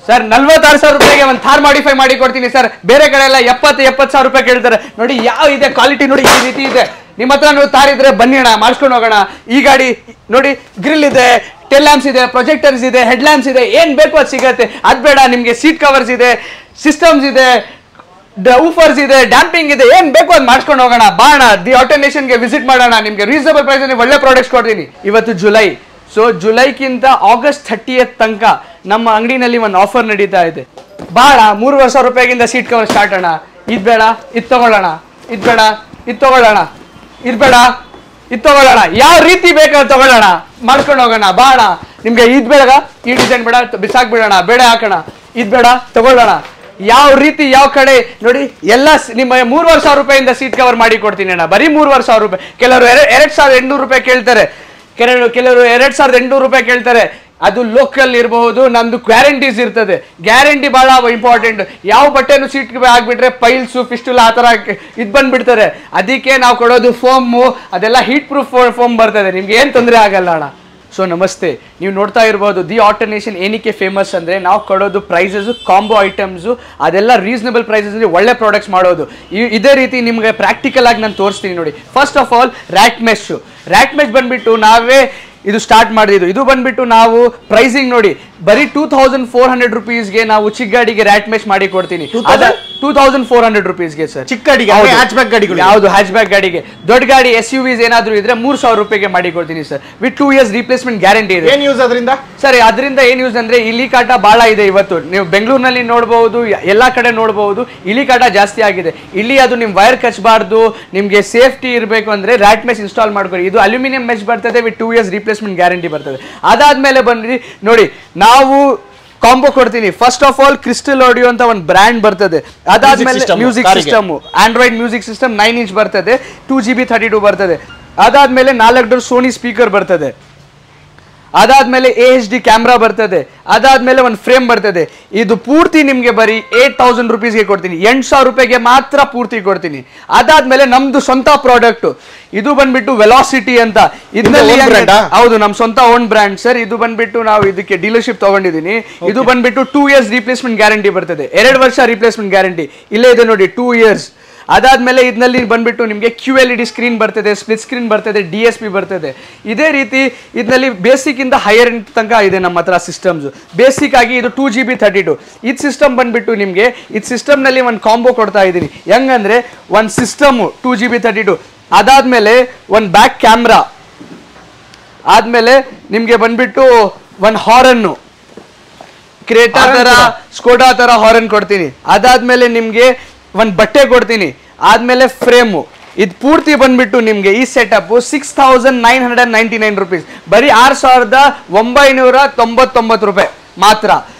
Sir 46,000 ರೂಪಾಯಿಗೆ ಒಂದು Thar modify ಮಾಡಿ ಕೊಡ್ತೀನಿ ಸರ್. ಬೇರೆ ಕಡೆ ಎಲ್ಲ 70,000 ರೂಪಾಯಿ ಕೇಳ್ತಾರೆ. ನೋಡಿ ಯಾವ ಇದೆ ಕ್ವಾಲಿಟಿ, ನೋಡಿ ಈ ರೀತಿ ಇದೆ. ನಿಮ್ಮ ಹತ್ರ ನೀವು ಥಾರ್ ಇದ್ರೆ ಬನ್ನಿ ಅಣ್ಣ, ಮಾಡಿಸ್ಕೊಂಡು ಹೋಗೋಣ. ಈ ಗಾಡಿ ನೋಡಿ, ಗ್ರಿಲ್ ಇದೆ, ಟೆಲ್ ಲ್ಯಾಂಪ್ಸ್ ಇದೆ, ಪ್ರೊಜೆಕ್ಟರ್ಸ್ ಇದೆ, ಹೆಡ್ ಲ್ಯಾಂಪ್ಸ್ ಇದೆ, ಏನ್ ಬೇಕು ಅದು ಸಿಗತ್ತೆ. ಅದ್ ಬೇಡ ನಿಮ್ಗೆ ಸೀಟ್ ಕವರ್ಸ್ ಇದೆ, ಸಿಸ್ಟಮ್ಸ್ ಇದೆ, ಊಫರ್ಸ್ ಇದೆ, ಡ್ಯಾಂಪಿಂಗ್ ಇದೆ, ಏನ್ ಬೇಕು ಅದು ಮಾಡಿಸ್ಕೊಂಡು ಹೋಗೋಣ. ಬಾಣ ದಿ ಆಟೋನೇಷನ್ಗೆ ವಿಸಿಟ್ ಮಾಡೋಣ. ನಿಮ್ಗೆ ರೀಸನಬಲ್ ಪ್ರೈಸ್ ಅಲ್ಲಿ ಒಳ್ಳೆ ಪ್ರಾಡಕ್ಟ್ಸ್ ಕೊಡ್ತೀನಿ. ಇವತ್ತು ಜುಲೈ, ಸೊ ಜುಲೈಕ್ಕಿಂತ August 30th ತನಕ ನಮ್ಮ ಅಂಗಡಿನಲ್ಲಿ ಒಂದು ಆಫರ್ ನಡೀತಾ ಇದೆ. ಬಾಳ 3,000 ರೂಪಾಯಿಗಿಂದ ಸೀಟ್ ಕವರ್ ಸ್ಟಾರ್ಟ್ ಅಣ್ಣ. ಇದ್ ಬೇಡ ಇದ್ ತಗೊಳ್ಳೋಣ, ಇದ್ ಬೇಡ ಇದ್ ತಗೊಳ್ಳೋಣ, ಇದ್ ಬೇಡ ಇದ್ ತಗೊಳ್ಳೋಣ, ಯಾವ ರೀತಿ ಬೇಕಾದ್ರೆ ತಗೊಳ್ಳೋಣ, ಮಾಡ್ಕೊಂಡು ಹೋಗೋಣ. ಬಾಣ ನಿಮ್ಗೆ ಇದ್ ಬೇಡ, ಈ ಡಿಸೈನ್ ಬೇಡ, ಬಿಸಾಕ್ಬಿಡೋಣ, ಬೇಡ ಹಾಕೋಣ, ಇದ್ ಬೇಡ ತಗೊಳ್ಳೋಣ. ಯಾವ ರೀತಿ ಯಾವ ಕಡೆ ನೋಡಿ ಎಲ್ಲ ನಿಮ್ಮ 3,000 ರೂಪಾಯಿಂದ ಸೀಟ್ ಕವರ್ ಮಾಡಿ ಕೊಡ್ತೀನಿ ಅಣ್ಣ. ಬರೀ 3,000 ರೂಪಾಯಿ. ಕೆಲವರು 2,800 ರೂಪಾಯಿ ಕೇಳ್ತಾರೆ, ಕೆಲವರು 2,800 ರೂಪಾಯಿ ಕೇಳ್ತಾರೆ. ಅದು ಲೋಕಲ್ ಇರಬಹುದು, ನಮ್ದು ಗ್ಯಾರಂಟೀಸ್ ಇರ್ತದೆ. ಗ್ಯಾರಂಟಿ ಬಹಳ ಇಂಪಾರ್ಟೆಂಟ್. ಯಾವ ಬಟ್ಟೆನು ಸೀಟ್ ಆಗ್ಬಿಟ್ರೆ ಪೈಲ್ಸು ಫಿಸ್ಟುಲ ಆ ತರ ಇದು ಬಂದ್ಬಿಡ್ತಾರೆ. ಅದಕ್ಕೆ ನಾವು ಕೊಡೋದು ಫೋಮು, ಅದೆಲ್ಲ ಹೀಟ್ ಪ್ರೂಫ್ ಫೋಮ್ ಬರ್ತದೆ, ನಿಮ್ಗೆ ಏನ್ ತೊಂದರೆ ಆಗಲ್ಲ ಅಣ್ಣ. ಸೊ ನಮಸ್ತೆ, ನೀವು ನೋಡ್ತಾ ಇರ್ಬೋದು ದಿ ಆಟೋನೇಷನ್ ಏನಕ್ಕೆ ಫೇಮಸ್ ಅಂದರೆ ನಾವು ಕೊಡೋದು ಪ್ರೈಸಸ್, ಕಾಂಬೋ ಐಟಮ್ಸು, ಅದೆಲ್ಲ ರೀಸನಬಲ್ ಪ್ರೈಸಸ್ ಅಲ್ಲಿ ಒಳ್ಳೆ ಪ್ರಾಡಕ್ಟ್ಸ್ ಮಾಡೋದು. ಇದೇ ರೀತಿ ನಿಮಗೆ ಪ್ರಾಕ್ಟಿಕಲ್ ಆಗಿ ನಾನು ತೋರಿಸ್ತೀನಿ ನೋಡಿ. First of all rat mesh ಬಂದ್ಬಿಟ್ಟು ನಾವೇ ಇದು ಸ್ಟಾರ್ಟ್ ಮಾಡಿದ್ದು. ಇದು ಬಂದ್ಬಿಟ್ಟು ನಾವು ಪ್ರೈಸಿಂಗ್ ನೋಡಿ, ಬರೀ 2,400 ರೂಪೀಸ್ಗೆ ನಾವು ಚಿಕ್ಕ ಗಾಡಿಗೆ ರ್ಯಾಟ್ ಮೆಶ್ ಮಾಡಿ ಕೊಡ್ತೀನಿ. 2,400 ರೂಪೀಸ್ಗೆ ಸರ್. ಚಿಕ್ಕ ಗಾಡಿಗೆ, ಹ್ಯಾಚ್ಬ್ಯಾಕ್ ಗಾಡಿಗಳು, ಯಾವುದು ಹ್ಯಾಚ್ಬ್ಯಾಕ್ ಗಾಡಿಗೆ. ದೊಡ್ಡ ಗಾಡಿ SUVs ಏನಾದ್ರು ಇದ್ರೆ 3,000 ರೂಪಾಯಿಗೆ ಮಾಡಿ ಕೊಡ್ತೀನಿ sir, with 2 years replacement guarantee ಇದೆ. ಏನ್ ಯೂಸ್ ಅದರಿಂದ ಸರ್? ಅದರಿಂದ ಏನ್ ಯೂಸ್ ಅಂದ್ರೆ ಇಲಿ ಕಾಟ ಬಹಳ ಇದೆ. ಇವತ್ತು ನೀವು ಬೆಂಗಳೂರಿನಲ್ಲಿ ನೋಡಬಹುದು, ಎಲ್ಲಾ ಕಡೆ ನೋಡಬಹುದು, ಇಲಿ ಕಾಟ ಜಾಸ್ತಿ ಆಗಿದೆ. ಇಲ್ಲಿ ಅದು ನಿಮ್ ವೈರ್ ಕಚ್ಚಬಾರ್ದು, ನಿಮ್ಗೆ ಸೇಫ್ಟಿ ಇರಬೇಕು ಅಂದ್ರೆ ರ್ಯಾಟ್ ಮೆಶ್ ಇನ್ಸ್ಟಾಲ್ ಮಾಡ್ಕೊಳ್ಳಿ. ಇದು ಅಲ್ಯೂಮಿನಿಯಂ ಮೆಶ್ ಬರ್ತದೆ, ವಿತ್ 2 years ರೀಪ್ಲೇಸ್ಮೆಂಟ್ ಗ್ಯಾರಂಟಿ ಬರ್ತದೆ. ಅದಾದ್ಮೇಲೆ ಬಂದ್ರಿ ನೋಡಿ, ನಾವು ಕಾಂಬೋ ಕೊಡ್ತೀನಿ. First of all crystal audio ಅಂತ ಒಂದು ಬ್ರ್ಯಾಂಡ್ ಬರ್ತದೆ. ಅದಾದ್ಮೇಲೆ music system, Android music system 9 inch ಬರ್ತದೆ, 2GB 32 ಬರ್ತದೆ. ಅದಾದ್ಮೇಲೆ 4 ಡೋರ್ ಸೋನಿ ಸ್ಪೀಕರ್ ಬರ್ತದೆ. ಅದಾದ್ಮೇಲೆ AHD ಕ್ಯಾಮ್ರಾ ಬರ್ತದೆ. ಅದಾದ್ಮೇಲೆ ಒಂದು ಫ್ರೇಮ್ ಬರ್ತದೆ. ಇದು ಪೂರ್ತಿ ನಿಮ್ಗೆ ಬರೀ 8,000 ರೂಪೀಸ್ಗೆ ಕೊಡ್ತೀನಿ. 8,000 ರೂಪಾಯಿಗೆ ಮಾತ್ರ ಪೂರ್ತಿ ಕೊಡ್ತೀನಿ. ಅದಾದ್ಮೇಲೆ ನಮ್ದು ಸ್ವಂತ ಪ್ರಾಡಕ್ಟ್, ಇದು ಬಂದ್ಬಿಟ್ಟು ವೆಲಾಸಿಟಿ ಅಂತ. ಇದರಲ್ಲಿ ಹೌದು, ನಮ್ ಸ್ವಂತ ಓನ್ ಬ್ರ್ಯಾಂಡ್ ಸರ್. ಇದು ಬಂದ್ಬಿಟ್ಟು ನಾವು ಇದಕ್ಕೆ ಡೀಲರ್ಶಿಪ್ ತಗೊಂಡಿದ್ದೀನಿ. ಇದು ಬಂದ್ಬಿಟ್ಟು 2 years ರೀಪ್ಲೇಸ್ಮೆಂಟ್ ಗ್ಯಾರಂಟಿ ಬರ್ತದೆ, 2 ವರ್ಷ ರೀಪ್ಲೇಸ್ಮೆಂಟ್ ಗ್ಯಾರಂಟಿ ಇಲ್ಲೇ ಇದೆ ನೋಡಿ, 2 years. ಅದಾದ್ಮೇಲೆ ಇದರಲ್ಲಿ ಬಂದ್ಬಿಟ್ಟು ನಿಮಗೆ QLED ಸ್ಕ್ರೀನ್ ಬರ್ತದೆ, ಸ್ಪ್ಲಿಟ್ ಸ್ಕ್ರೀನ್ ಬರ್ತದೆ, DSP ಬರ್ತದೆ. ಇದೇ ರೀತಿ ಇದರಲ್ಲಿ ಬೇಸಿಕ್ ಇಂದ ಹೈಯರ್ ಎಂಡ್ ತನಕ ಇದೆ ನಮ್ಮ ಹತ್ರ ಸಿಸ್ಟಮ್ಸ್. ಬೇಸಿಕ್ ಆಗಿ ಇದು 2GB 32. ಇದು ಸಿಸ್ಟಮ್ ಬಂದ್ಬಿಟ್ಟು ನಿಮಗೆ ಇದು ಸಿಸ್ಟಮ್ ನಲ್ಲಿ ಒಂದು ಕಾಂಬೋ ಕೊಡ್ತಾ ಇದ್ದೀನಿ. ಹೆಂಗಂದ್ರೆ ಒಂದು ಸಿಸ್ಟಮ್ 2GB 32, ಅದಾದ್ಮೇಲೆ ಒಂದು ಬ್ಯಾಕ್ ಕ್ಯಾಮ್ರಾ, ಆದ್ಮೇಲೆ ನಿಮ್ಗೆ ಬಂದ್ಬಿಟ್ಟು ಒಂದು ಹಾರನ್ನು, ಕ್ರೇಟಾ ತರ ಸ್ಕೋಡಾ ತರ ಹಾರನ್ ಕೊಡ್ತೀನಿ. ಅದಾದ್ಮೇಲೆ ನಿಮ್ಗೆ ಒಂದು ಬಟ್ಟೆ ಕೊಡ್ತೀನಿ. ಆದ್ಮೇಲೆ ಫ್ರೇಮು. ಇದು ಪೂರ್ತಿ ಬಂದ್ಬಿಟ್ಟು ನಿಮ್ಗೆ ಈ ಸೆಟಪ್ 6,999 ರೂಪೀಸ್, ಬರೀ 6,999 ರೂಪಾಯಿ ಮಾತ್ರ.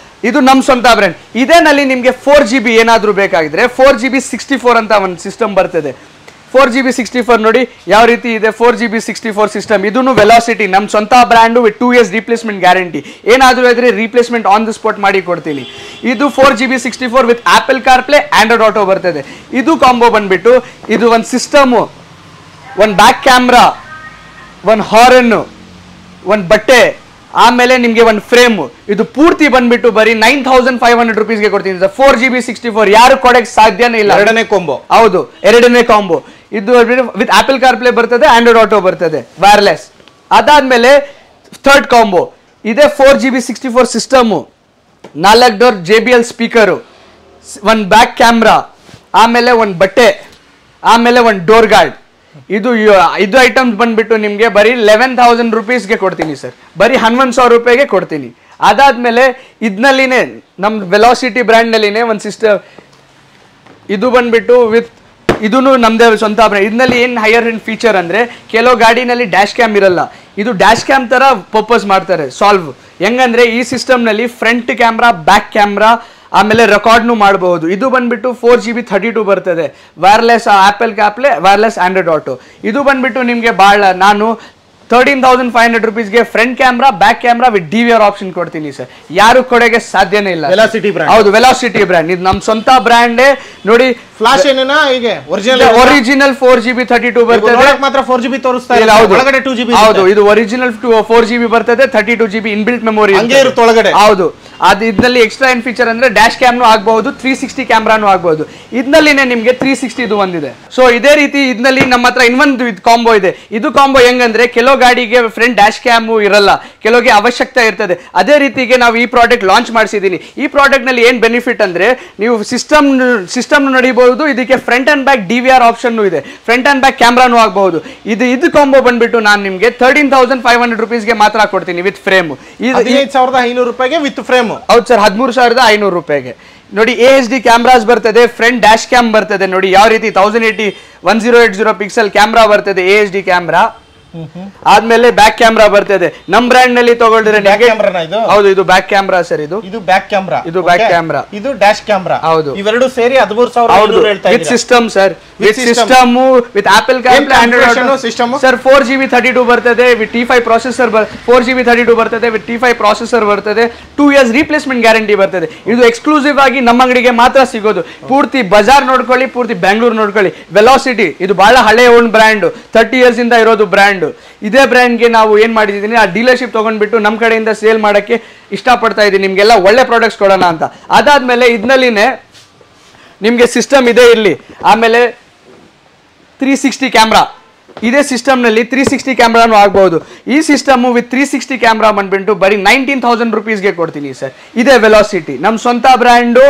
ಇದು ನಮ್ ಸ್ವಂತ ಬ್ರ್ಯಾಂಡ್. ಇದೇನಲ್ಲಿ ನಿಮ್ಗೆ 4GB ಏನಾದ್ರೂ ಬೇಕಾಗಿದ್ರೆ 4GB 64 ಅಂತ ಒಂದು ಸಿಸ್ಟಮ್ ಬರ್ತದೆ. 4GB 64 ನೋಡಿ ಯಾವ ರೀತಿ ಇದೆ. 4GB 64 ಸಿಸ್ಟಮ್, ಇದನ್ನು ವೆಲಾಸಿಟಿ ನಮ್ ಸ್ವಂತ brand, with 2 years replacement guarantee. ಏನಾದ್ರೂ ಇದ್ರೆ ರೀಪ್ಲೇಸ್ಮೆಂಟ್ ಆನ್ ದ ಸ್ಪಾಟ್ ಮಾಡಿ ಕೊಡ್ತೀನಿ. ಇದು 4GB 64 with apple CarPlay, Android auto ಬರ್ತದೆ. ಇದು ಕಾಂಬೋ ಬಂದ್ಬಿಟ್ಟು ಇದು ಒಂದು ಸಿಸ್ಟಮು, ಒಂದು ಬ್ಯಾಕ್ ಕ್ಯಾಮ್ರಾ, ಒಂದು ಹಾರನ್ನು, ಒಂದು ಬಟ್ಟೆ, ಆಮೇಲೆ ನಿಮ್ಗೆ ಒಂದು ಫ್ರೇಮ್. ಇದು ಪೂರ್ತಿ ಬಂದ್ಬಿಟ್ಟು ಬರೀ 9,500 ರೂಪೀಸ್ಗೆ ಕೊಡ್ತೀನಿ ಸರ್. 4GB 64 ಯಾರು ಕೊಡಕ್ಕೆ ಸಾಧ್ಯನೇ ಇಲ್ಲ. ಎರಡನೇ ಕಾಂಬೋ, ಹೌದು ಎರಡನೇ ಕಾಂಬೋ. ಇದು ವಿತ್ ಆಪಲ್ ಕಾರ್ಪ್ಲೇ ಬರ್ತದೆ, ಆಂಡ್ರಾಯ್ಡ್ ಆಟೋ ಬರ್ತದೆ, ವೈರ್ಲೆಸ್. ಅದಾದ್ಮೇಲೆ ಥರ್ಡ್ ಕಾಂಬೋ ಇದೆ 4GB 64 system, 4 door JBL speaker, ಒಂದು ಬ್ಯಾಕ್ ಕ್ಯಾಮ್ರಾ, ಆಮೇಲೆ ಒಂದು ಬಟ್ಟೆ, ಆಮೇಲೆ ಒಂದು ಡೋರ್ ಗಾರ್ಡ್. ಇದು ಐಟಮ್ಸ್ ಬಂದ್ಬಿಟ್ಟು ನಿಮ್ಗೆ ಬರೀ 11,000 ರೂಪೀಸ್ಗೆ ಕೊಡ್ತೀನಿ ಸರ್, ಬರೀ 11,000 ರೂಪಾಯಿಗೆ ಕೊಡ್ತೀನಿ. ಅದಾದ್ಮೇಲೆ ಇದನ್ನಲ್ಲಿನೇ ನಮ್ ವೆಲಾಸಿಟಿ ಬ್ರ್ಯಾಂಡ್ ನಲ್ಲಿನೇ ಒಂದು ಸಿಸ್ಟಮ್, ಇದು ಬಂದ್ಬಿಟ್ಟು ವಿತ್ ಇದೂ ನಮ್ದೇ ಸ್ವಂತ ಬ್ರ್ಯಾಂಡ್. ಇದರಲ್ಲಿ ಏನ್ ಹೈಯರ್ ಎಂಡ್ ಫೀಚರ್ ಅಂದ್ರೆ ಕೆಲವು ಗಾಡಿನಲ್ಲಿ ಡ್ಯಾಶ್ ಕ್ಯಾಮ್ ಇರಲ್ಲ, ಇದು ಡ್ಯಾಶ್ ಕ್ಯಾಮ್ ತರ ಪರ್ಪಸ್ ಮಾಡ್ತಾರೆ ಸಾಲ್ವ್. ಹೆಂಗಂದ್ರೆ ಈ ಸಿಸ್ಟಮ್ ನಲ್ಲಿ ಫ್ರಂಟ್ ಕ್ಯಾಮ್ರಾ, ಬ್ಯಾಕ್ ಕ್ಯಾಮ್ರಾ, ಆಮೇಲೆ ರೆಕಾರ್ಡ್ನು ಮಾಡಬಹುದು. ಇದು ಬಂದ್ಬಿಟ್ಟು 4GB 32 ಬರ್ತದೆ, wireless Apple CarPlay, wireless Android Auto. ಇದು ಬಂದ್ಬಿಟ್ಟು ನಿಮ್ಗೆ ಬಹಳ ನಾನು 13,500 ರೂಪೀಸ್ಗೆ front camera, back camera with DVR option ಕೊಡ್ತೀನಿ ಸರ್. ಯಾರು ಕೊಡೋಕೆ ಸಾಧ್ಯನೇ ಇಲ್ಲ. ವೆಲಾಸಿಟಿ ಬ್ರ್ಯಾಂಡ್, ಹೌದು ವೆಲಾಸಿಟಿ ಬ್ರ್ಯಾಂಡ್, ಇದು ನಮ್ ಸ್ವಂತ ಬ್ರ್ಯಾಂಡೇ ನೋಡಿ. ಫ್ಲಾಶ್ ಏನೇನಾ ಹೀಗೆ ಒರಿಜಿನಲ್ 4GB 32 ಬರ್ತದೆ, ಮಾತ್ರ 4GB ತೋರಿಸ್ತಾ ಇಲ್ಲ, ಒಳಗಡೆ 2GB. ಹೌದು, ಇದು ಒರಿಜಿನಲ್ 4GB ಬರ್ತದೆ, 32GB ಇನ್ಬಿಲ್ಟ್ ಮೆಮೊರಿ ಹಂಗೆ ಇರುತ್ತೆ ಒಳಗಡೆ. ಹೌದು. ಅದು ಇದರಲ್ಲಿ ಎಕ್ಸ್ಟ್ರಾ ಏನ್ ಫೀಚರ್ ಅಂದ್ರೆ ಡ್ಯಾಶ್ ಕ್ಯಾಮ್ನು ಆಗಬಹುದು, 360 ಕ್ಯಾಮ್ರಾನು ಆಗಬಹುದು. ಇದರಲ್ಲಿನೇ ನಿಮಗೆ 360 ಇದು ಒಂದಿದೆ. ಸೊ ಇದೇ ರೀತಿ ಇದರಲ್ಲಿ ನಮ್ಮ ಹತ್ರ ಇನ್ನೊಂದು ಕಾಂಬೋ ಇದೆ. ಇದು ಕಾಂಬೋ ಹೆಂಗಂದ್ರೆ ಕೆಲವು ಗಾಡಿಗೆ ಫ್ರಂಟ್ ಡ್ಯಾಶ್ ಕ್ಯಾಮು ಇರಲ್ಲ, ಕೆಲವರಿಗೆ ಅವಶ್ಯಕತೆ ಇರ್ತದೆ. ಅದೇ ರೀತಿಗೆ ನಾವು ಈ ಪ್ರಾಡಕ್ಟ್ ಲಾಂಚ್ ಮಾಡಿಸಿದ್ದೀನಿ. ಈ ಪ್ರಾಡಕ್ಟ್ ನಲ್ಲಿ ಏನ್ ಬೆನಿಫಿಟ್ ಅಂದ್ರೆ ನೀವು ಸಿಸ್ಟಮ್ ನಡಿಬಹುದು, ಇದಕ್ಕೆ front and back DVR option ಇದೆ, ಫ್ರಂಟ್ ಅಂಡ್ ಬ್ಯಾಕ್ ಕ್ಯಾಮ್ರಾನು ಆಗಬಹುದು. ಇದು ಕಾಂಬೋ ಬಂದ್ಬಿಟ್ಟು ನಾನು ನಿಮಗೆ 13,500 rupeesಗೆ ಮಾತ್ರ ಕೊಡ್ತೀನಿ ವಿತ್ ಫ್ರೇಮ್. 15,500 ರೂಪಾಯಿಗೆ ವಿತ್ ಫ್ರೇಮ್. ಹೌದು ಸರ್, 13,500 ರೂಪಾಯಿಗೆ. ನೋಡಿ AHD ಕ್ಯಾಮ್ರಾಸ್ ಬರ್ತದೆ, ಫ್ರಂಟ್ ಡ್ಯಾಶ್ ಕ್ಯಾಮ್ ಬರ್ತದೆ. ನೋಡಿ ಯಾವ ರೀತಿ 1080 ಪಿಕ್ಸೆಲ್ ಕ್ಯಾಮ್ರಾ ಬರ್ತದೆ AHD ಕ್ಯಾಮ್ರಾ. ಆದ್ಮೇಲೆ ಬ್ಯಾಕ್ ಕ್ಯಾಮ್ರಾ ಬರ್ತದೆ. ನಮ್ ಬ್ರ್ಯಾಂಡ್ ನಲ್ಲಿ ತಗೊಳ್ಳಿದ್ರೆ ಹೌದು, ಇದು ಬ್ಯಾಕ್ ಕ್ಯಾಮ್ರಾ ಸರ್. ಇದು ಬ್ಯಾಕ್ ಕ್ಯಾಮ್ರಾ, ಇದು ಬ್ಯಾಕ್ ಕ್ಯಾಮ್ರಾ, ಇದು ಡ್ಯಾಶ್ ಕ್ಯಾಮ್ರಾ. ಹೌದು, ಇವೆರಡು ಸೇರಿ 13,500 ಹೇಳ್ತಾ ಇದ್ದೀರಾ. With system sir, with system, with apple CarPlay, Android system sir. 4GB 32 ಬರ್ತದೆ ವಿತ್ T5 ಪ್ರೊಸೆಸರ್. 4GB 32 ಬರ್ತದೆ ವಿತ್ T5 ಪ್ರೊಸೆಸರ್ ಬರ್ತದೆ. 2 years ರೀಪ್ಲೇಸ್ಮೆಂಟ್ ಗ್ಯಾರಂಟಿ ಬರ್ತದೆ. ಇದು ಎಕ್ಸ್ಕ್ಲೂಸಿವ್ ಆಗಿ ನಮ್ಮ ಅಂಗಡಿಗೆ ಮಾತ್ರ ಸಿಗೋದು. ಪೂರ್ತಿ ಬಜಾರ್ ನೋಡ್ಕೊಳ್ಳಿ, ಪೂರ್ತಿ ಬೆಂಗಳೂರು ನೋಡ್ಕೊಳ್ಳಿ. ವೆಲಾಸಿಟಿ ಇದು ಬಹಳ ಹಳೆ ಓನ್ ಬ್ರ್ಯಾಂಡ್, 30 years ಇಂದ ಇರೋದು ಬ್ರ್ಯಾಂಡ್. ಇದೇ ಬ್ರ್ಯಾಂಡ್ಗೆ ನಾವು ಏನ್ ಮಾಡಿದೀನಿ, ಆ ಡೀಲರ್ಶಿಪ್ ತಗೊಂಡ್ಬಿಟ್ಟು ನಮ್ಮ ಕಡೆಯಿಂದ ಸೇಲ್ ಮಾಡಕ್ಕೆ ಇಷ್ಟಪಡ್ತಾ ಇದ್ದೀನಿ, ನಿಮ್ಗೆಲ್ಲ ಒಳ್ಳೆ ಪ್ರಾಡಕ್ಟ್ಸ್ ಕೊಡೋಣ ಅಂತ. ಅದಾದ್ಮೇಲೆ ಇದರಲ್ಲಿನೇ ನಿಮ್ಗೆ ಸಿಸ್ಟಮ್ ಇದೆ ಇಲ್ಲಿ. ಆಮೇಲೆ 360 ಕ್ಯಾಮ್ರಾ, ಇದೇ ಸಿಸ್ಟಮ್ ನಲ್ಲಿ 360 ಕ್ಯಾಮ್ರಾನು ಆಗಬಹುದು. ಈ ಸಿಸ್ಟಮ್ ವಿತ್ 360 ಕ್ಯಾಮ್ರಾ ಬಂದ್ಬಿಟ್ಟು ಬರೀ 19,000 rupeesಗೆ ಕೊಡ್ತೀನಿ ಸರ್. ಇದೇ ವೆಲಾಸಿಟಿ, ನಮ್ಮ ಸ್ವಂತ brand,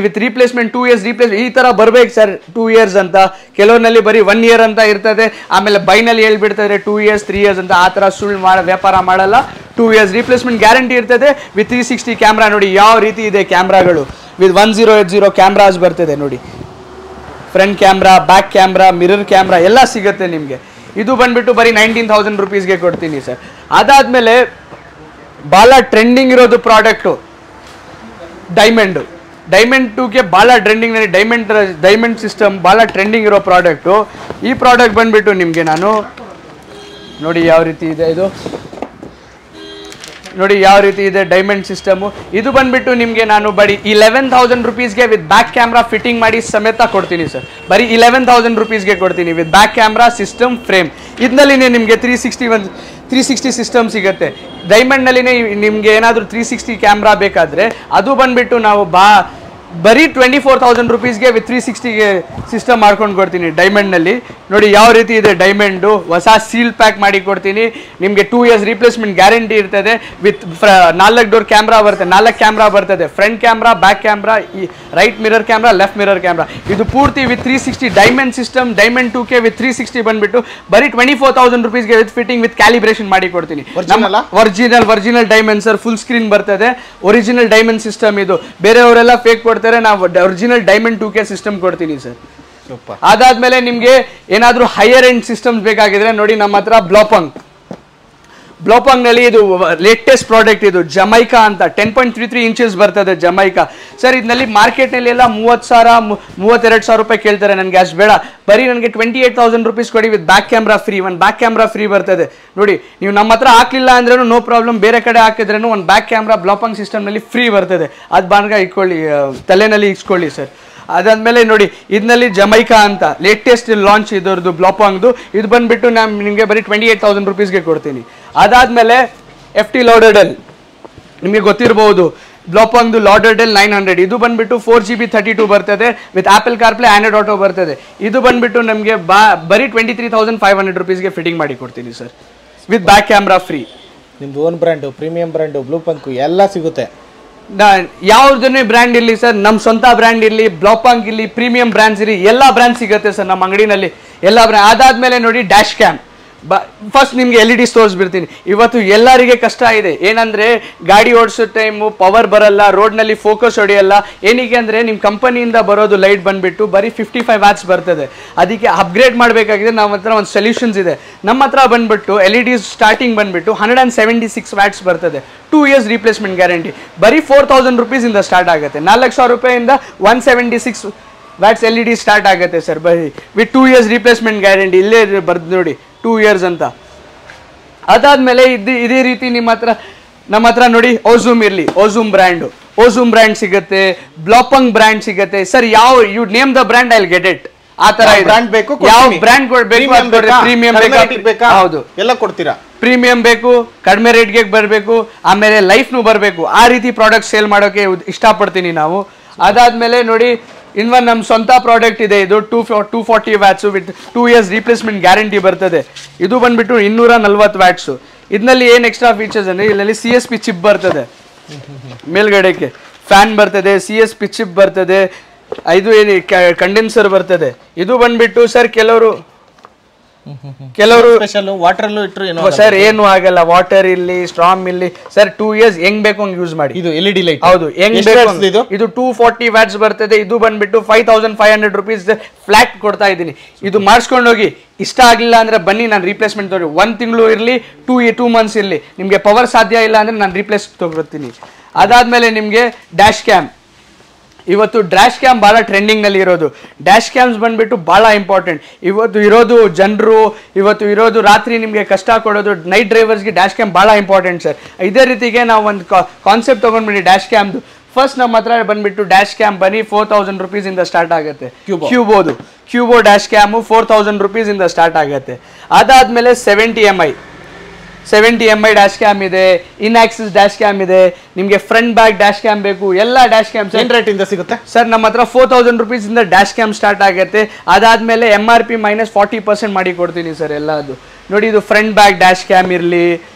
with replacement 2 years replace. ಈ ತರ ಬರ್ಬೇಕು ಸರ್ 2 years ಅಂತ, ಕೆಲವರಲ್ಲಿ ಬರೀ 1 year ಅಂತ ಇರ್ತದೆ. ಆಮೇಲೆ ಬೈನಲ್ಲಿ ಹೇಳ್ಬಿಡ್ತಾರೆ 2 years 3 years ಅಂತ. ಆ ತರ ಸುಳ್ಳು ವ್ಯಾಪಾರ ಮಾಡಲ್ಲ. 2 years ರೀಪ್ಲೇಸ್ಮೆಂಟ್ ಗ್ಯಾರಂಟಿ ಇರ್ತದೆ ವಿತ್ 360 ಕ್ಯಾಮ್ರಾ. ನೋಡಿ ಯಾವ ರೀತಿ ಇದೆ ಕ್ಯಾಮ್ರಾಗಳು. ವಿತ್ 1080 ಕ್ಯಾಮ್ರಾಸ್ ಬರ್ತದೆ. ನೋಡಿ front camera, back camera, mirror camera ಎಲ್ಲ ಸಿಗುತ್ತೆ ನಿಮಗೆ. ಇದು ಬಂದ್ಬಿಟ್ಟು ಬರೀ 19,000 rupeesಗೆ ಕೊಡ್ತೀನಿ ಸರ್. ಅದಾದ್ಮೇಲೆ ಬಹಳ ಟ್ರೆಂಡಿಂಗ್ ಇರೋದು ಪ್ರಾಡಕ್ಟು ಡೈಮಂಡ್ 2ಗೆ ಬಹಳ ಟ್ರೆಂಡಿಂಗ್. ಡೈಮಂಡ್ ಸಿಸ್ಟಮ್ ಬಹಳ ಟ್ರೆಂಡಿಂಗ್ ಇರೋ ಪ್ರಾಡಕ್ಟು. ಈ ಪ್ರಾಡಕ್ಟ್ ಬಂದ್ಬಿಟ್ಟು ನಿಮಗೆ ನಾನು ನೋಡಿ ಯಾವ ರೀತಿ ಇದೆ. ಇದು ನೋಡಿ ಯಾವ ರೀತಿ ಇದೆ ಡೈಮಂಡ್ ಸಿಸ್ಟಮು. ಇದು ಬಂದ್ಬಿಟ್ಟು ನಿಮಗೆ ನಾನು ಬರೀ 11,000 rupeesಗೆ ವಿತ್ ಬ್ಯಾಕ್ ಕ್ಯಾಮ್ರಾ ಫಿಟ್ಟಿಂಗ್ ಮಾಡಿ ಸಮೇತ ಕೊಡ್ತೀನಿ ಸರ್. ಬರೀ 11,000 rupeesಗೆ ಕೊಡ್ತೀನಿ with back camera, system, frame. ಇದರಲ್ಲಿನೇ ನಿಮಗೆ 360 ಸಿಸ್ಟಮ್ ಸಿಗುತ್ತೆ. ಡೈಮಂಡ್ನಲ್ಲಿನೇ ನಿಮಗೆ ಏನಾದರೂ 360 ಕ್ಯಾಮ್ರಾ ಬೇಕಾದರೆ ಅದು ಬಂದ್ಬಿಟ್ಟು ನಾವು ಬರೀ 24,000 rupeesಗೆ ವಿತ್ 360 ಸಿಸ್ಟಮ್ ಮಾಡ್ಕೊಂಡು ಕೊಡ್ತೀನಿ ಡೈಮಂಡ್ನಲ್ಲಿ. ನೋಡಿ ಯಾವ ರೀತಿ ಇದೆ ಡೈಮಂಡು. ಹೊಸ ಸೀಲ್ ಪ್ಯಾಕ್ ಮಾಡಿ ಕೊಡ್ತೀನಿ ನಿಮಗೆ. 2 years ರೀಪ್ಲೇಸ್ಮೆಂಟ್ ಗ್ಯಾರಂಟಿ ಇರ್ತದೆ. ವಿತ್ 4 ಡೋರ್ ಕ್ಯಾಮ್ರಾ ಬರ್ತದೆ, 4 ಕ್ಯಾಮ್ರಾ ಬರ್ತದೆ. ಫ್ರಂಟ್ ಕ್ಯಾಮ್ರಾ, ಬ್ಯಾಕ್ ಕ್ಯಾಮ್ರಾ, ಈ right mirror camera, left mirror camera. ಇದು ಪೂರ್ತಿ with 360 diamond system. Diamond 2K with 360 ಬಂದ್ಬಿಟ್ಟು ಬರೀ 24,000 rupeesಗೆ ವಿತ್ ಫಿಟ್ಟಿಂಗ್ ವಿತ್ ಕ್ಯಾಲಿಬ್ರೇಷನ್ ಮಾಡಿ ಕೊಡ್ತೀನಿ. Original diamond sir. Full screen ಬರ್ತದೆ. ಒರಿಜಿನಲ್ ಡೈಮಂಡ್ ಸಿಸ್ಟಮ್ ಇದು. ಬೇರೆಯವರೆಲ್ಲ ಫೇಕ್ ಕೊಡ್ತಾರೆ, ನಾವು ಒರಿಜಿನಲ್ ಡೈಮಂಡ್ 2K ಸಿಸ್ಟಮ್ ಕೊಡ್ತೀನಿ ಸರ್. ಅದಾದ್ಮೇಲೆ ನಿಮ್ಗೆ ಏನಾದ್ರೂ ಹೈಯರ್ ಎಂಡ್ ಸಿಸ್ಟಮ್ಸ್ ಬೇಕಾಗಿದ್ರೆ ನೋಡಿ ನಮ್ಮ ಹತ್ರ ಬ್ಲೋಪಾಂಗ್ ನಲ್ಲಿ ಇದು ಲೇಟೆಸ್ಟ್ ಪ್ರಾಡಕ್ಟ್. ಇದು ಜಮೈಕಾ ಅಂತ 10.33 inches ಬರ್ತದೆ ಜಮೈಕಾ ಸರ್. ಇದರಲ್ಲಿ ಮಾರ್ಕೆಟ್ ನಲ್ಲಿ ಎಲ್ಲ 30,000 32,000 ರೂಪಾಯಿ ಕೇಳ್ತಾರೆ. ನನಗೆ ಅಷ್ಟು ಬೇಡ, ಬರೀ ನನಗೆ 28,000 rupees ಕೊಡಿ ವಿತ್ ಬ್ಯಾಕ್ ಕ್ಯಾಮ್ರಾ ಫ್ರೀ. ಒಂದು ಬ್ಯಾಕ್ ಕ್ಯಾಮ್ರಾ ಫ್ರೀ ಬರ್ತದೆ. ನೋಡಿ ನೀವು ನಮ್ಮ ಹತ್ರ ಹಾಕ್ಲಿಲ್ಲ ಅಂದ್ರೂ ನೋ ಪ್ರಾಬ್ಲಮ್, ಬೇರೆ ಕಡೆ ಹಾಕಿದ್ರೂ ಒಂದು ಬ್ಯಾಕ್ ಕ್ಯಾಮ್ರಾ ಬ್ಲೋಪಾಂಗ್ ಸಿಸ್ಟಮ್ ನಲ್ಲಿ ಫ್ರೀ ಬರ್ತದೆ. ಅದು ಬಾಂಡ್ಗ ಇಟ್ಕೊಳ್ಳಿ, ತಲೆನಲ್ಲಿ ಇಟ್ಕೊಳ್ಳಿ ಸರ್. ಅದಾದ್ಮೇಲೆ ನೋಡಿ ಇದರಲ್ಲಿ ಜಮೈಕಾ ಅಂತ ಲೇಟೆಸ್ಟ್ ಲಾಂಚ್ ಇದರದ್ದು ಬ್ಲೋಪಾಂಗ್ದು. ಇದು ಬಂದ್ಬಿಟ್ಟು ನಾನು ನಿಮಗೆ ಬರೀ 28,000 rupeesಗೆ ಕೊಡ್ತೀನಿ. ಅದಾದ್ಮೇಲೆ FT Lauderdale ನಿಮಗೆ ಗೊತ್ತಿರಬಹುದು. ಬ್ಲೋಪಾಂಗ್ದು Lauderdale 900. ಇದು ಬಂದ್ಬಿಟ್ಟು 4GB 32 ಬರ್ತದೆ with apple CarPlay, Android auto ಬರ್ತದೆ. ಇದು ಬಂದ್ಬಿಟ್ಟು ನಮಗೆ ಬರೀ 23,500 rupeesಗೆ ಫಿಟ್ಟಿಂಗ್ ಮಾಡಿ ಕೊಡ್ತೀನಿ sir with back camera free. ನಿಮ್ದು ಓನ್ ಬ್ರ್ಯಾಂಡು, ಪ್ರೀಮಿಯಂ ಬ್ರ್ಯಾಂಡು, ಬ್ಲೂಪಾಂಗ್ ಎಲ್ಲ ಸಿಗುತ್ತೆ. ಯಾವುದನ್ನೇ ಬ್ರ್ಯಾಂಡ್ ಇರಲಿ ಸರ್, ನಮ್ಮ ಸ್ವಂತ ಬ್ರ್ಯಾಂಡ್ ಇರಲಿ, ಬ್ಲೋಪಾಂಗ್ ಇರಲಿ, ಪ್ರೀಮಿಯಂ ಬ್ರ್ಯಾಂಡ್ಸ್ ಇರಲಿ, ಎಲ್ಲ ಬ್ರ್ಯಾಂಡ್ ಸಿಗುತ್ತೆ ಸರ್ ನಮ್ಮ ಅಂಗಡಿನಲ್ಲಿ, ಎಲ್ಲ ಬ್ರ್ಯಾಂಡ್. ಅದಾದ್ಮೇಲೆ ನೋಡಿ ಡ್ಯಾಶ್ ಕ್ಯಾಮ್. ಫಸ್ಟ್ ನಿಮಗೆ LED ತೋರಿಸ್ಬಿಡ್ತೀನಿ. ಇವತ್ತು ಎಲ್ಲರಿಗೆ ಕಷ್ಟ ಇದೆ. ಏನಂದ್ರೆ ಗಾಡಿ ಓಡಿಸೋ ಟೈಮು ಪವರ್ ಬರಲ್ಲ, ರೋಡ್ನಲ್ಲಿ ಫೋಕಸ್ ಹೊಡೆಯಲ್ಲ. ಏನಕ್ಕೆ ಅಂದರೆ ನಿಮ್ಮ ಕಂಪನಿಯಿಂದ ಬರೋದು ಲೈಟ್ ಬಂದ್ಬಿಟ್ಟು ಬರೀ 55 watts ಬರ್ತದೆ. ಅದಕ್ಕೆ ಅಪ್ಗ್ರೇಡ್ ಮಾಡಬೇಕಾಗಿದೆ. ನಮ್ಮ ಹತ್ರ ಒಂದು ಸೊಲ್ಯೂಷನ್ಸ್ ಇದೆ. ನಮ್ಮ ಹತ್ರ ಬಂದ್ಬಿಟ್ಟು LED ಸ್ಟಾರ್ಟಿಂಗ್ ಬಂದ್ಬಿಟ್ಟು 176 watts ಬರ್ತದೆ. 2 years ರೀಪ್ಲೇಸ್ಮೆಂಟ್ ಗ್ಯಾರಂಟಿ. ಬರೀ 4,000 rupees ಇಂದ ಸ್ಟಾರ್ಟ್ ಆಗುತ್ತೆ. 4,00,000 ರೂಪಾಯಿಂದ 176 watts LED ಸ್ಟಾರ್ಟ್ ಆಗುತ್ತೆ ಸರ್. ಬರೀ ವಿತ್ 2 years ರೀಪ್ಲೇಸ್ಮೆಂಟ್ ಗ್ಯಾರಂಟಿ. ಇಲ್ಲೇ ಬರ್ದು ನೋಡಿ 2 years ಅಂತ. ಅದಾದ್ಮೇಲೆ ಇದೇ ರೀತಿ ನಮ್ಮ ಹತ್ರ ನೋಡಿ ಓಝೂಮ್ ಇರಲಿ, ಓಝೂಮ್ ಬ್ರ್ಯಾಂಡ್ ಸಿಗುತ್ತೆ, ಬ್ಲೋಪಾಂಗ್ ಬ್ರ್ಯಾಂಡ್ ಸಿಗುತ್ತೆ sir. You name the brand, I will get it. ಆ ತರ ಬ್ರ್ಯಾಂಡ್ ಬೇಕು, ಯಾವ ಬ್ರ್ಯಾಂಡ್ ಬೇಕು, ಪ್ರೀಮಿಯಂ ಬೇಕಾ, ಹೌದು ಎಲ್ಲ ಕೊಡ್ತೀರಾ. ಪ್ರೀಮಿಯಂ ಬೇಕು, ಕಡಿಮೆ ರೇಟ್ಗೆ ಬರಬೇಕು, ಆಮೇಲೆ ಲೈಫ್ನು ಬರಬೇಕು, ಆ ರೀತಿ ಪ್ರಾಡಕ್ಟ್ ಸೇಲ್ ಮಾಡೋಕೆ ಇಷ್ಟಪಡ್ತೀನಿ ನಾವು. ಅದಾದ್ಮೇಲೆ ನೋಡಿ ಇನ್ನೊಂದು ನಮ್ಮ ಸ್ವಂತ ಪ್ರಾಡಕ್ಟ್ ಇದೆ, ಇದು 240 watts with 2 years replacement guarantee ಬರ್ತದೆ. ಇದು ಬಂದ್ಬಿಟ್ಟು 240 ವ್ಯಾಟ್ಸ್. ಇದರಲ್ಲಿ ಏನು ಎಕ್ಸ್ಟ್ರಾ ಫೀಚರ್ಸ್ ಅಂದ್ರೆ ಇಲ್ಲಿ CSP ಚಿಪ್ ಬರ್ತದೆ, ಮೇಲ್ಗಡೆಗೆ ಫ್ಯಾನ್ ಬರ್ತದೆ, CSP ಚಿಪ್ ಬರ್ತದೆ, ಇದು ಏನು ಕಂಡೆನ್ಸರ್ ಬರ್ತದೆ. ಇದು ಬಂದ್ಬಿಟ್ಟು ಸರ್ ಕೆಲವರು ವಾಟರ್ ಇಟ್ಟರು ಏನೋ ಸರ್ ಏನು ಆಗಲ್ಲ, ವಾಟರ್ ಇಲ್ಲಿ ಸ್ಟ್ರಾಮ್ ಇಲ್ಲಿ ಸರ್ 2 years ಹೆಂಗ್ ಬೇಕು ಹಂಗ್ ಯೂಸ್ ಮಾಡಿ. ಇದು LED ಲೈಟ್, ಹೌದು ಹೆಂಗ್ ಬೇಕು. ಇದು 240 ವ್ಯಾಟ್ಸ್ ಬರ್ತದೆ. ಇದು ಬಂದ್ಬಿಟ್ಟು 5500 rupees ಫ್ಲಾಟ್ ಕೊಡ್ತಾ ಇದ್ದೀನಿ. ಇದು ಮಾಡಿಸ್ಕೊಂಡು ಹೋಗಿ. ಇಷ್ಟ ಆಗಲಿಲ್ಲ ಅಂದ್ರೆ ಬನ್ನಿ, ನಾನು ರೀಪ್ಲೇಸ್ಮೆಂಟ್ ತಗೊಳ್ಳಿ. 1 ತಿಂಗಳು ಇರಲಿ, 2 months ಇರಲಿ, ನಿಮಗೆ ಪವರ್ ಸಾಧ್ಯ ಇಲ್ಲ ಅಂದ್ರೆ ನಾನು ರೀಪ್ಲೇಸ್ ತಗೊಳ್ತೀನಿ. ಅದಾದ್ಮೇಲೆ ನಿಮಗೆ ಡ್ಯಾಶ್ ಕ್ಯಾಮ್. ಇವತ್ತು ಡ್ಯಾಶ್ ಕ್ಯಾಮ್ ಭಾಳ ಟ್ರೆಂಡಿಂಗ್ನಲ್ಲಿ ಇರೋದು. ಡ್ಯಾಶ್ ಕ್ಯಾಮ್ಸ್ ಬಂದ್ಬಿಟ್ಟು ಭಾಳ ಇಂಪಾರ್ಟೆಂಟ್. ಇವತ್ತು ಇರೋದು ಜನರು, ಇವತ್ತು ಇರೋದು ರಾತ್ರಿ ನಿಮಗೆ ಕಷ್ಟ ಕೊಡೋದು ನೈಟ್ ಡ್ರೈವರ್ಸ್ಗೆ ಡ್ಯಾಶ್ ಕ್ಯಾಮ್ ಭಾಳ ಇಂಪಾರ್ಟೆಂಟ್ ಸರ್. ಇದೇ ರೀತಿಗೆ ನಾವು ಒಂದು ಕಾನ್ಸೆಪ್ಟ್ ತೊಗೊಂಡ್ಬಿಡಿ ಡ್ಯಾಶ್ ಕ್ಯಾಮ್ದು. ಫಸ್ಟ್ ನಮ್ಮ ಹತ್ರ ಬಂದ್ಬಿಟ್ಟು ಡ್ಯಾಶ್ ಕ್ಯಾಮ್ ಬನ್ನಿ 4000 rupees ಇಂದ ಸ್ಟಾರ್ಟ್ ಆಗುತ್ತೆ. ಕ್ಯೂಬೋ ಡ್ಯಾಶ್ ಕ್ಯಾಮು 4000 rupees ಇಂದ ಸ್ಟಾರ್ಟ್ ಆಗುತ್ತೆ. ಅದಾದ್ಮೇಲೆ 70 mi ಡ್ಯಾಶ್ ಕ್ಯಾಮ್ ಇದೆ, ಇನ್ ಆಕ್ಸಿಸ್ ಡ್ಯಾಶ್ ಕ್ಯಾಮ್ ಇದೆ. ನಿಮಗೆ ಫ್ರಂಟ್ ಬ್ಯಾಕ್ ಡ್ಯಾಶ್ ಕ್ಯಾಮ್ ಬೇಕು, ಎಲ್ಲ ಡ್ಯಾಶ್ ಕ್ಯಾಮ್ ಏನ್ ರೇಟ್ ಇಂದ ಸಿಗುತ್ತೆ ಸರ್? ನಮ್ಮ ಹತ್ರ 4000 rupees ಇಂದ ಡ್ಯಾಶ್ ಕ್ಯಾಮ್ ಸ್ಟಾರ್ಟ್ ಆಗುತ್ತೆ. ಅದಾದ್ಮೇಲೆ MRP -40% ಮಾಡಿ ಕೊಡ್ತೀನಿ ಸರ್ ಎಲ್ಲ. ಅದು ನೋಡಿ, ಇದು ಫ್ರಂಟ್ ಬ್ಯಾಕ್ ಡ್ಯಾಶ್ ಕ್ಯಾಮ್ ಇರಲಿ.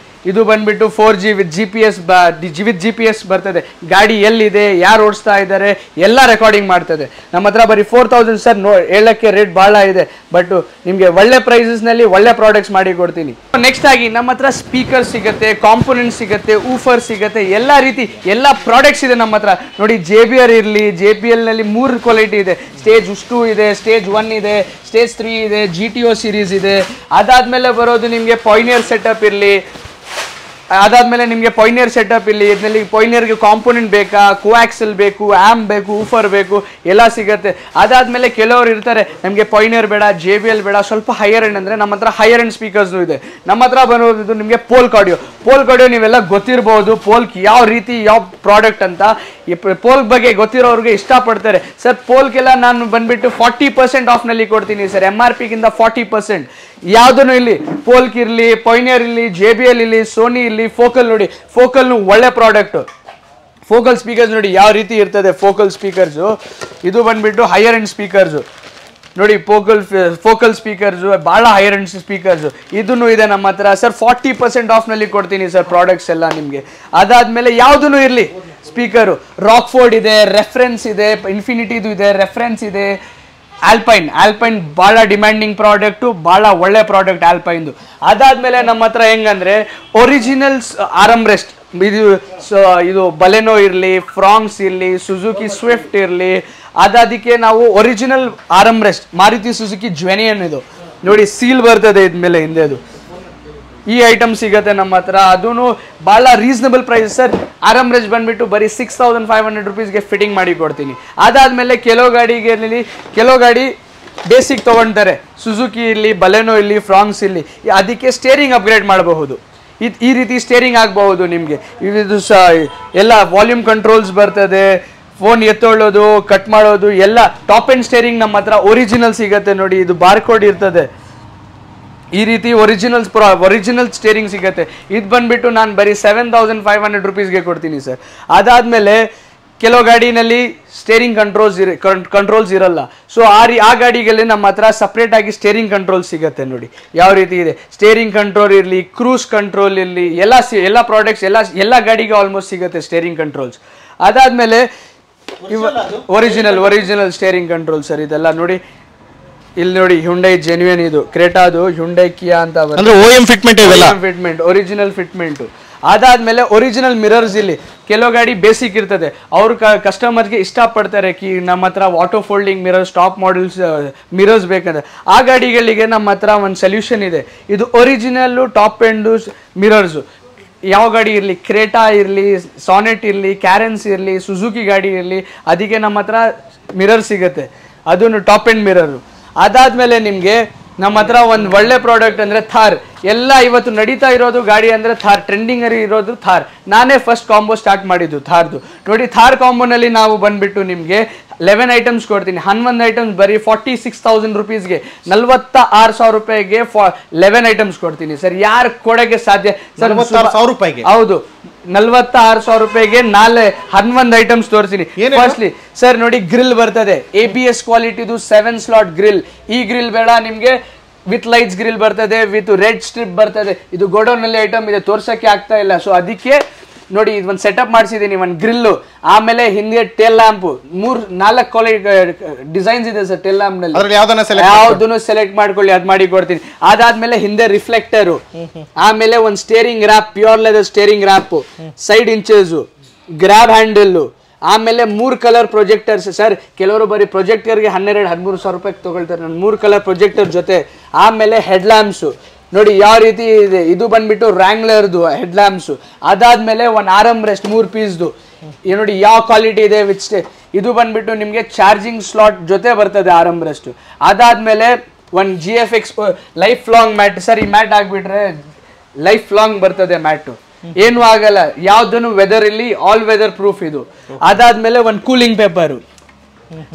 ಇದು ಬಂದ್ಬಿಟ್ಟು 4G ವಿತ್ GPS ಬರ್ತದೆ. ಗಾಡಿ ಎಲ್ಲಿದೆ, ಯಾರು ಓಡಿಸ್ತಾ ಇದ್ದಾರೆ ಎಲ್ಲ ರೆಕಾರ್ಡಿಂಗ್ ಮಾಡ್ತದೆ. ನಮ್ಮ ಹತ್ರ ಬರೀ 4000 ಸರ್. ಹೇಳಕ್ಕೆ ರೇಟ್ ಭಾಳ ಇದೆ, ಬಟ್ ನಿಮಗೆ ಒಳ್ಳೆ ಪ್ರೈಸಸ್ನಲ್ಲಿ ಒಳ್ಳೆ ಪ್ರಾಡಕ್ಟ್ಸ್ ಮಾಡಿ ಕೊಡ್ತೀನಿ. ನೆಕ್ಸ್ಟ್ ಆಗಿ ನಮ್ಮ ಹತ್ರ ಸ್ಪೀಕರ್ ಸಿಗುತ್ತೆ, ಕಾಂಪೋನೆಂಟ್ ಸಿಗುತ್ತೆ, ಊಫರ್ ಸಿಗುತ್ತೆ, ಎಲ್ಲ ರೀತಿ ಎಲ್ಲ ಪ್ರಾಡಕ್ಟ್ಸ್ ಇದೆ ನಮ್ಮ ಹತ್ರ. ನೋಡಿ JBL ಇರಲಿ, JBL ನಲ್ಲಿ 3 ಕ್ವಾಲಿಟಿ ಇದೆ. ಸ್ಟೇಜ್ 2 ಇದೆ, ಸ್ಟೇಜ್ 1 ಇದೆ, ಸ್ಟೇಜ್ 3 ಇದೆ, GTO ಸೀರೀಸ್ ಇದೆ. ಅದಾದ್ಮೇಲೆ ಬರೋದು ನಿಮಗೆ ಪಾಯ್ನಿಯರ್ ಸೆಟಪ್ ಇರಲಿ. ಅದಾದ್ಮೇಲೆ ನಿಮಗೆ ಪಾಯ್ನಿಯರ್ ಸೆಟಪ್ ಇಲ್ಲಿ. ಇದರಲ್ಲಿ ಪಾಯ್ನಿಯರ್ಗೆ ಕಾಂಪೋನೆಂಟ್ ಬೇಕಾ, ಕೋಆಕ್ಸಲ್ ಬೇಕು, ಆ್ಯಮ್ ಬೇಕು, ಊಫರ್ ಬೇಕು, ಎಲ್ಲ ಸಿಗುತ್ತೆ. ಅದಾದ್ಮೇಲೆ ಕೆಲವರು ಇರ್ತಾರೆ ನಮಗೆ ಪಾಯ್ನಿಯರ್ ಬೇಡ, JBL ಬೇಡ, ಸ್ವಲ್ಪ ಹೈಯರ್ ಎಂಡ್ ಅಂದರೆ ನಮ್ಮ ಹತ್ರ ಹೈಯರ್ ಎಂಡ್ ಸ್ಪೀಕರ್ಸ್ನು ಇದೆ. ನಮ್ಮ ಹತ್ರ ಬರೋದು ನಿಮಗೆ ಪೋಲ್ಕ್ ಆಡಿಯೋ ನೀವೆಲ್ಲ ಗೊತ್ತಿರ್ಬೋದು. ಪೋಲ್ಕ್ ಯಾವ ರೀತಿ ಯಾವ ಪ್ರಾಡಕ್ಟ್ ಅಂತ. ಈ ಪೋಲ್ಕ್ ಬಗ್ಗೆ ಗೊತ್ತಿರೋರಿಗೆ ಇಷ್ಟಪಡ್ತಾರೆ ಸರ್. ಪೋಲ್ಕೆಲ್ಲ ನಾನು ಬಂದ್ಬಿಟ್ಟು 40% ಆಫ್ನಲ್ಲಿ ಕೊಡ್ತೀನಿ ಸರ್, MRP ಗಿಂತ 40%. ಯಾವುದೂ ಇಲ್ಲಿ ಪೋಲ್ಕ್ ಇರಲಿ, ಪಾಯ್ನಿಯರ್ ಇರಲಿ, JBL ಇರಲಿ, ಸೋನಿ ಇರಲಿ, ಫೋಕಲ್ ನೋಡಿ, ಫೋಕಲ್ನು ಒಳ್ಳೆ ಪ್ರಾಡಕ್ಟು. ಫೋಕಲ್ ಸ್ಪೀಕರ್ಸ್ ನೋಡಿ ಯಾವ ರೀತಿ ಇರ್ತದೆ. ಫೋಕಲ್ ಸ್ಪೀಕರ್ಸು ಇದು ಬಂದ್ಬಿಟ್ಟು ಹೈಯರ್ ಎಂಡ್ ಸ್ಪೀಕರ್ಸು ನೋಡಿ. ಫೋಕಲ್ ಸ್ಪೀಕರ್ಸು ಭಾಳ ಹೈಯರ್ ಎಂಡ್ ಸ್ಪೀಕರ್ಸು ಇದನ್ನು ಇದೆ ನಮ್ಮ ಹತ್ರ ಸರ್. 40% ಆಫ್ನಲ್ಲಿ ಕೊಡ್ತೀನಿ ಸರ್ ಪ್ರಾಡಕ್ಟ್ಸ್ ಎಲ್ಲ ನಿಮಗೆ. ಅದಾದ್ಮೇಲೆ ಯಾವುದೂ ಇರಲಿ ಸ್ಪೀಕರು. ರಾಕ್ಫೋರ್ಡ್ ಇದೆ, ರೆಫರೆನ್ಸ್ ಇದೆ, ಇನ್ಫಿನಿಟಿದು ಇದೆ, ರೆಫರೆನ್ಸ್ ಇದೆ. ಆಲ್ಪೈನ್ ಭಾಳ ಡಿಮ್ಯಾಂಡಿಂಗ್ ಪ್ರಾಡಕ್ಟು, ಭಾಳ ಒಳ್ಳೆ ಪ್ರಾಡಕ್ಟ್ ಆಲ್ಪೈನ್ದು. ಅದಾದ್ಮೇಲೆ ನಮ್ಮ ಹತ್ರ ಹೆಂಗಂದ್ರೆ ಒರಿಜಿನಲ್ಸ್ ಆರ್ಮ್ರೆಸ್ಟ್. ಇದು ಬಲೆನೋ ಇರಲಿ, ಫ್ರಾಂಕ್ಸ್ ಇರಲಿ, ಸುಜುಕಿ ಸ್ವಿಫ್ಟ್ ಇರಲಿ, ಅದಕ್ಕೆ ನಾವು ಒರಿಜಿನಲ್ ಆರ್ಮ್ರೆಸ್ಟ್ ಮಾರುತಿ ಸುಜುಕಿ ಜ್ವೆನಿಯನ್ ಇದು ನೋಡಿ, ಸೀಲ್ ಬರ್ತದೆ ಇದ್ಮೇಲೆ ಹಿಂದೆ. ಅದು ಈ ಐಟಮ್ ಸಿಗುತ್ತೆ ನಮ್ಮ ಹತ್ರ. ಅದೂ ಭಾಳ ರೀಸನಬಲ್ ಪ್ರೈಸ್ ಸರ್. ಆರ್ಮ್ರೆಸ್ಟ್ ಬಂದ್ಬಿಟ್ಟು ಬರೀ 6500 rupeesಗೆ ಫಿಟ್ಟಿಂಗ್ ಮಾಡಿ ಕೊಡ್ತೀನಿ. ಅದಾದ್ಮೇಲೆ ಕೆಲವು ಗಾಡಿ ಬೇಸಿಕ್ ತೊಗೊಳ್ತಾರೆ. ಸುಜುಕಿ ಇರಲಿ, ಬಲೆನೋ ಇರಲಿ, ಫ್ರಾಂಕ್ಸ್ ಇರಲಿ, ಅದಕ್ಕೆ ಸ್ಟೇರಿಂಗ್ ಅಪ್ಗ್ರೇಡ್ ಮಾಡಬಹುದು. ಈ ರೀತಿ ಸ್ಟೇರಿಂಗ್ ಆಗಬಹುದು ನಿಮಗೆ. ಇದು ಎಲ್ಲ ವಾಲ್ಯೂಮ್ ಕಂಟ್ರೋಲ್ಸ್ ಬರ್ತದೆ, ಫೋನ್ ಎತ್ತೊಳ್ಳೋದು, ಕಟ್ ಮಾಡೋದು ಎಲ್ಲ. ಟಾಪ್ ಎಂಡ್ ಸ್ಟೇರಿಂಗ್ ನಮ್ಮ ಹತ್ರ ಒರಿಜಿನಲ್ ಸಿಗುತ್ತೆ ನೋಡಿ. ಇದು ಬಾರ್ಕೋಡ್ ಇರ್ತದೆ. ಈ ರೀತಿ ಒರಿಜಿನಲ್ ಸ್ಟೇರಿಂಗ್ ಸಿಗುತ್ತೆ. ಇದು ಬಂದ್ಬಿಟ್ಟು ನಾನು ಬರೀ 7500 rupeesಗೆ ಕೊಡ್ತೀನಿ ಸರ್. ಅದಾದ್ಮೇಲೆ ಕೆಲವು ಗಾಡಿನಲ್ಲಿ ಸ್ಟೇರಿಂಗ್ ಕಂಟ್ರೋಲ್ಸ್ ಇರಲ್ಲ. ಸೊ ಆ ಗಾಡಿಗಳಲ್ಲಿ ನಮ್ಮ ಹತ್ರ ಸಪ್ರೇಟ್ ಆಗಿ ಸ್ಟೇರಿಂಗ್ ಕಂಟ್ರೋಲ್ ಸಿಗುತ್ತೆ ನೋಡಿ ಯಾವ ರೀತಿ ಇದೆ. ಸ್ಟೇರಿಂಗ್ ಕಂಟ್ರೋಲ್ ಇರಲಿ, ಕ್ರೂಸ್ ಕಂಟ್ರೋಲ್ ಇರಲಿ, ಎಲ್ಲ ಪ್ರಾಡಕ್ಟ್ಸ್ ಎಲ್ಲ ಗಾಡಿಗೆ ಆಲ್ಮೋಸ್ಟ್ ಸಿಗುತ್ತೆ ಸ್ಟೇರಿಂಗ್ ಕಂಟ್ರೋಲ್ಸ್. ಅದಾದ್ಮೇಲೆ ಒರಿಜಿನಲ್ ಸ್ಟೇರಿಂಗ್ ಕಂಟ್ರೋಲ್ ಸರ್. ಇದೆಲ್ಲ ನೋಡಿ, ಇಲ್ಲಿ ನೋಡಿ ಹ್ಯುಂಡೈ ಜೆನ್ಯೂನ್, ಇದು ಕ್ರೇಟಾದು ಹ್ಯುಂಡೈ ಕಿಯಾ ಅಂತ ಬರುತ್ತೆ. OEM fitment, original fitment. ಅದಾದ್ಮೇಲೆ ಒರಿಜಿನಲ್ ಮಿರರ್ಸ್. ಇಲ್ಲಿ ಕೆಲವು ಗಾಡಿ ಬೇಸಿಕ್ ಇರ್ತದೆ, ಅವ್ರ ಕಸ್ಟಮರ್ಗೆ ಇಷ್ಟಪಡ್ತಾರೆ ನಮ್ಮ ಹತ್ರ water folding mirrors, top models mirrors ಬೇಕಂದ್ರೆ ಆ ಗಾಡಿಗಳಿಗೆ ನಮ್ಮ ಹತ್ರ ಒಂದು ಸೊಲ್ಯೂಷನ್ ಇದೆ. ಇದು ಒರಿಜಿನಲ್ಲು ಟಾಪ್ ಎಂಡು ಮಿರರ್ಸು. ಯಾವ ಗಾಡಿ ಇರಲಿ, ಕ್ರೇಟಾ ಇರಲಿ, ಸಾನೆಟ್ ಇರಲಿ, ಕ್ಯಾರೆನ್ಸ್ ಇರಲಿ, ಸುಜುಕಿ ಗಾಡಿ ಇರಲಿ, ಅದಕ್ಕೆ ನಮ್ಮ ಹತ್ರ ಮಿರರ್ ಸಿಗುತ್ತೆ. ಅದನ್ನು ಟಾಪ್ ಎಂಡ್ ಮಿರರು. ಅದಾದ್ಮೇಲೆ ನಿಮಗೆ ನಮ್ಮ ಹತ್ರ ಒಂದು ಒಳ್ಳೆ ಪ್ರಾಡಕ್ಟ್ ಅಂದರೆ ಥಾರ್. ಎಲ್ಲ ಇವತ್ತು ನಡೀತಾ ಇರೋದು ಗಾಡಿ ಅಂದ್ರೆ ಥಾರ್, ಟ್ರೆಂಡಿಂಗ್ ಅಲ್ಲಿ ಇರೋದು ಥಾರ್. ನಾನೇ ಫಸ್ಟ್ ಕಾಂಬೋ ಸ್ಟಾರ್ಟ್ ಮಾಡಿದ್ದು ಥಾರ್ದು. ನೋಡಿ ಥಾರ್ ಕಾಂಬೋನಲ್ಲಿ ನಾವು ಬಂದ್ಬಿಟ್ಟು ನಿಮ್ಗೆ 11 ಐಟಮ್ಸ್ ಕೊಡ್ತೀನಿ. 11 ಐಟಮ್ಸ್ ಬರೀ 46,000 ರುಪೀಸ್ಗೆ, 46,000 ರೂಪಾಯಿಗೆ 11 ಐಟಮ್ಸ್ ಕೊಡ್ತೀನಿ ಸರ್. ಯಾರು ಕೊಡಕ್ಕೆ ಸಾಧ್ಯ ಸರ್? 46,000 ರೂಪಾಯಿಗೆ? ಹೌದು, 46,000 ರೂಪಾಯಿಗೆ 11 ಐಟಮ್ಸ್ ತೋರಿಸ್ತೀನಿ. ಫಸ್ಟ್ಲಿ ಸರ್ ನೋಡಿ, ಗ್ರಿಲ್ ಬರ್ತದೆ, ABS ಕ್ವಾಲಿಟಿದು 7 ಸ್ಲಾಟ್ ಗ್ರಿಲ್. ಈ ಗ್ರಿಲ್ ಬೇಡ ನಿಮ್ಗೆ, ವಿತ್ ಲೈಟ್ಸ್ ಗ್ರಿಲ್ ಬರ್ತದೆ, ವಿತ್ ರೆಡ್ ಸ್ಟ್ರಿಪ್ ಬರ್ತದೆ. ಇದು ಗೋಡೌನ್ ನಲ್ಲಿ ಐಟಮ್ ಇದೆ, ತೋರ್ಸಕ್ಕೆ ಆಗ್ತಾ ಇಲ್ಲ. ಸೊ ಅದಕ್ಕೆ ನೋಡಿ ಇದೊಂದು ಸೆಟಪ್ ಮಾಡಿಸಿದೀನಿ, ಒಂದು ಗ್ರಿಲ್ಲು, ಆಮೇಲೆ ಹಿಂದೆ ಟೇಲ್ ಲ್ಯಾಂಪ್, 4 ಕ್ವಾಲಿಟಿ ಡಿಸೈನ್ಸ್ ಇದೆ ಸರ್ ಟೇಲ್ ಲ್ಯಾಂಪ್ ನಲ್ಲಿ. ಯಾವ್ದನ್ನು ಸೆಲೆಕ್ಟ್ ಮಾಡ್ಕೊಳ್ಳಿ, ಅದ್ ಮಾಡಿ ಕೊಡ್ತೀನಿ. ಅದಾದ್ಮೇಲೆ ಹಿಂದೆ ರಿಫ್ಲೆಕ್ಟರ್, ಆಮೇಲೆ ಒಂದು steering wrap, pure leather steering wrap, side inches, grab handle, ಆಮೇಲೆ 3 ಕಲರ್ ಪ್ರೊಜೆಕ್ಟರ್ಸ್ ಸರ್. ಕೆಲವರು ಬರೀ ಪ್ರೊಜೆಕ್ಟರ್ಗೆ 12-13 ಸಾವಿರ ರೂಪಾಯಿ ತಗೊಳ್ತಾರೆ, ನಾನು 3 ಕಲರ್ ಪ್ರೊಜೆಕ್ಟರ್ ಜೊತೆ. ಆಮೇಲೆ ಹೆಡ್ ಲ್ಯಾಂಪ್ಸ್ ನೋಡಿ ಯಾವ ರೀತಿ ಇದೆ, ಇದು ಬಂದ್ಬಿಟ್ಟು ವ್ರ್ಯಾಂಗ್ಲರ್ದು ಹೆಡ್ ಲ್ಯಾಂಪ್ಸ್. ಅದಾದ್ಮೇಲೆ ಒಂದು ಆರ್ಮ್ ರೆಸ್ಟ್ 3 ಪೀಸ್ದು, ನೋಡಿ ಯಾವ ಕ್ವಾಲಿಟಿ ಇದೆ ವಿತ್ ಇದು ಬಂದ್ಬಿಟ್ಟು ನಿಮ್ಗೆ ಚಾರ್ಜಿಂಗ್ ಸ್ಲಾಟ್ ಜೊತೆ ಬರ್ತದೆ ಆರ್ಮ್ ರೆಸ್ಟ್. ಅದಾದ್ಮೇಲೆ ಒಂದು GFX life long mat sir. ಈ ಮ್ಯಾಟ್ ಆಗ್ಬಿಟ್ರೆ ಲೈಫ್ ಲಾಂಗ್ ಬರ್ತದೆ ಮ್ಯಾಟು, ಏನು ಆಗಲ್ಲ, ಯಾವ್ದನ್ನು ವೆದರ್ ಇಲ್ಲಿ ಆಲ್ ವೆದರ್ ಪ್ರೂಫ್ ಇದು. ಅದಾದ್ಮೇಲೆ ಒಂದು ಕೂಲಿಂಗ್ ಪೇಪರು,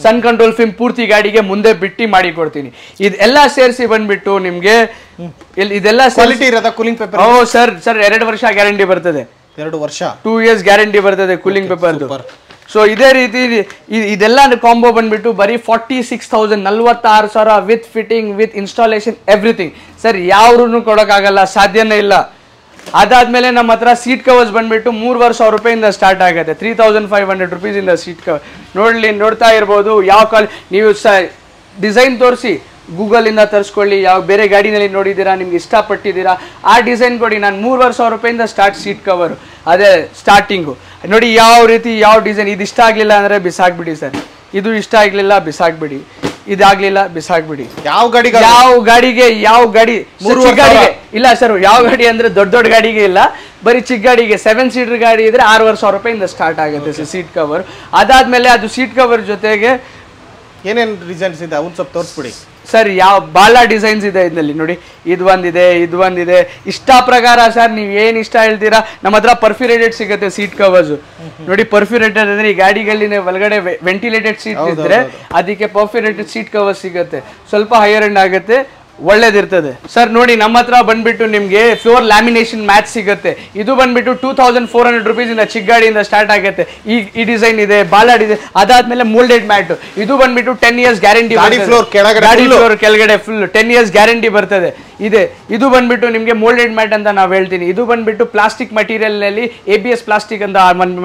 ಸನ್ ಕಂಟ್ರೋಲ್ ಫಿಲ್ಮ್ ಪೂರ್ತಿ ಗಾಡಿಗೆ ಮುಂದೆ ಬಿಟ್ಟು ಮಾಡಿ ಕೊಡ್ತೀನಿ. ಇದೆಲ್ಲ ಸೇರಿಸಿ ಬಂದ್ಬಿಟ್ಟು ನಿಮ್ಗೆ ಇದೆಲ್ಲ ಕ್ವಾಲಿಟಿ ಇರೋದ ಕೂಲಿಂಗ್ ಪೇಪರ್? ಓ ಸರ್ 2 ವರ್ಷ ಗ್ಯಾರಂಟಿ ಬರ್ತದೆ. 2 ವರ್ಷ 2 ಇಯರ್ಸ್ ಗ್ಯಾರಂಟಿ ಬರ್ತದೆ ಕೂಲಿಂಗ್ ಪೇಪರ್ದು. ಸೊ ಇದೇ ರೀತಿ ಇದೆಲ್ಲ ಕಾಂಬೋ ಬಂದ್ಬಿಟ್ಟು ಬರೀ 46,000, 46,000 with fitting, with installation, everything sir. ಯಾವ್ರೂ ಕೊಡೋಕ್ಕಾಗಲ್ಲ, ಸಾಧ್ಯನೇ ಇಲ್ಲ. ಅದಾದ್ಮೇಲೆ ನಮ್ಮ ಹತ್ರ ಸೀಟ್ ಕವರ್ಸ್ ಬಂದ್ಬಿಟ್ಟು 3,500 ರೂಪಾಯಿಂದ ಸ್ಟಾರ್ಟ್ ಆಗುತ್ತೆ, 3,500 ರುಪೀಸ್ ಇಂದ ಸೀಟ್ ಕವರ್. ನೋಡ್ತಾ ಇರ್ಬೋದು ಯಾವ ನೀವು ಡಿಸೈನ್ ತೋರಿಸಿ ಗೂಗಲ್ ಇಂದ ತರಿಸ್ಕೊಳ್ಳಿ, ಯಾವ ಬೇರೆ ಗಾಡಿನಲ್ಲಿ ನೋಡಿದ್ದೀರಾ, ನಿಮ್ಗೆ ಇಷ್ಟಪಟ್ಟಿದ್ದೀರಾ ಆ ಡಿಸೈನ್ ಕೊಡಿ. ನಾನು 3,500 ರೂಪಾಯಿಂದ ಸ್ಟಾರ್ಟ್ ಸೀಟ್ ಕವರು, ಅದೇ ಸ್ಟಾರ್ಟಿಂಗು. ನೋಡಿ ಯಾವ ರೀತಿ ಯಾವ ಡಿಸೈನ್. ಇದು ಇಷ್ಟ ಆಗಲಿಲ್ಲ ಅಂದರೆ ಬಿಸಾಕ್ಬಿಡಿ ಸರ್, ಇದು ಇಷ್ಟ ಆಗಲಿಲ್ಲ ಬಿಸಾಕ್ಬಿಡಿ, ಇದಾಗ್ಲಿಲ್ಲ ಬಿಸಾಕ್ಬಿಡಿ. ಯಾವ ಗಾಡಿಗೆ ಯಾವ ಗಾಡಿ ಗಾಡಿಗೆ ಇಲ್ಲ ಸರ್. ಯಾವ ಗಾಡಿ ಅಂದ್ರೆ ದೊಡ್ಡ ಗಾಡಿಗೆ ಇಲ್ಲ, ಬರೀ ಚಿಕ್ಕ ಗಾಡಿಗೆ 7 ಸೀಟರ್ ಗಾಡಿ ಇದ್ರೆ 6,500 ರೂಪಾಯಿಂದ ಸ್ಟಾರ್ಟ್ ಆಗುತ್ತೆ ಸರ್ ಸೀಟ್ ಕವರ್. ಅದಾದ್ಮೇಲೆ ಅದು ಸೀಟ್ ಕವರ್ ಜೊತೆಗೆ ಏನೇನು ಡಿಸೈನ್ಸ್ ಇದೆ ಅವ್ನು ಸ್ವಲ್ಪ ತೋರಿಸ್ಬಿಡಿ ಸರ್. ಯಾವ ಭಾಳ ಡಿಸೈನ್ಸ್ ಇದೆ ಇದರಲ್ಲಿ ನೋಡಿ, ಇದು ಒಂದಿದೆ ಇಷ್ಟ ಪ್ರಕಾರ ಸರ್. ನೀವು ಏನು ಇಷ್ಟ ಹೇಳ್ತೀರಾ, ನಮ್ಮ ಹತ್ರ ಪರ್ಫ್ಯೂರೇಟೆಡ್ ಸಿಗುತ್ತೆ ಸೀಟ್ ಕವರ್ಸ್. ನೋಡಿ ಪರ್ಫ್ಯೂರೇಟೆಡ್ ಅಂದ್ರೆ ಈ ಗಾಡಿಗಳಲ್ಲಿ ಒಳಗಡೆ ವೆಂಟಿಲೇಟೆಡ್ ಸೀಟ್ ಇದ್ರೆ ಅದಕ್ಕೆ ಪರ್ಫ್ಯೂರೇಟೆಡ್ ಸೀಟ್ ಕವರ್ ಸಿಗುತ್ತೆ, ಸ್ವಲ್ಪ ಹೈಯರ್ ಎಂಡ್ ಆಗುತ್ತೆ, ಒಳ್ಳೇದಿರ್ತದೆ ಸರ್. ನೋಡಿ ನಮ್ಮ ಹತ್ರ ಬಂದ್ಬಿಟ್ಟು ನಿಮ್ಗೆ ಫ್ಲೋರ್ ಲ್ಯಾಮಿನೇಷನ್ ಮ್ಯಾಚ್ ಸಿಗುತ್ತೆ. ಇದು ಬಂದ್ಬಿಟ್ಟು 2,400 ರೂಪೀಸ್ ಇಂದ ಚಿಕ್ಕ ಗಾಡಿಯಿಂದ ಸ್ಟಾರ್ಟ್ ಆಗುತ್ತೆ. ಈ ಡಿಸೈನ್ ಇದೆ, ಬಾಲ ಡಿಸೈನ್. ಅದಾದ್ಮೇಲೆ ಮೋಲ್ಡೆಡ್ ಮ್ಯಾಟ್, ಇದು ಬಂದ್ಬಿಟ್ಟು 10 ಇಯರ್ಸ್ ಗ್ಯಾರಂಟಿ, ಗಾಡಿ ಫ್ಲೋರ್ ಕೆಳಗಡೆ ಫುಲ್ 10 ಇಯರ್ಸ್ ಗ್ಯಾರಂಟಿ ಬರ್ತದೆ. ಇದು ಬಂದ್ಬಿಟ್ಟು ನಿಮ್ಗೆ ಮೋಲ್ಡೆಡ್ ಮ್ಯಾಟ್ ಅಂತ ನಾವು ಹೇಳ್ತೀನಿ. ಇದು ಬಂದ್ಬಿಟ್ಟು ಪ್ಲಾಸ್ಟಿಕ್ ಮೆಟೀರಿಯಲ್ ನಲ್ಲಿ ABS ಪ್ಲಾಸ್ಟಿಕ್ ಅಂತ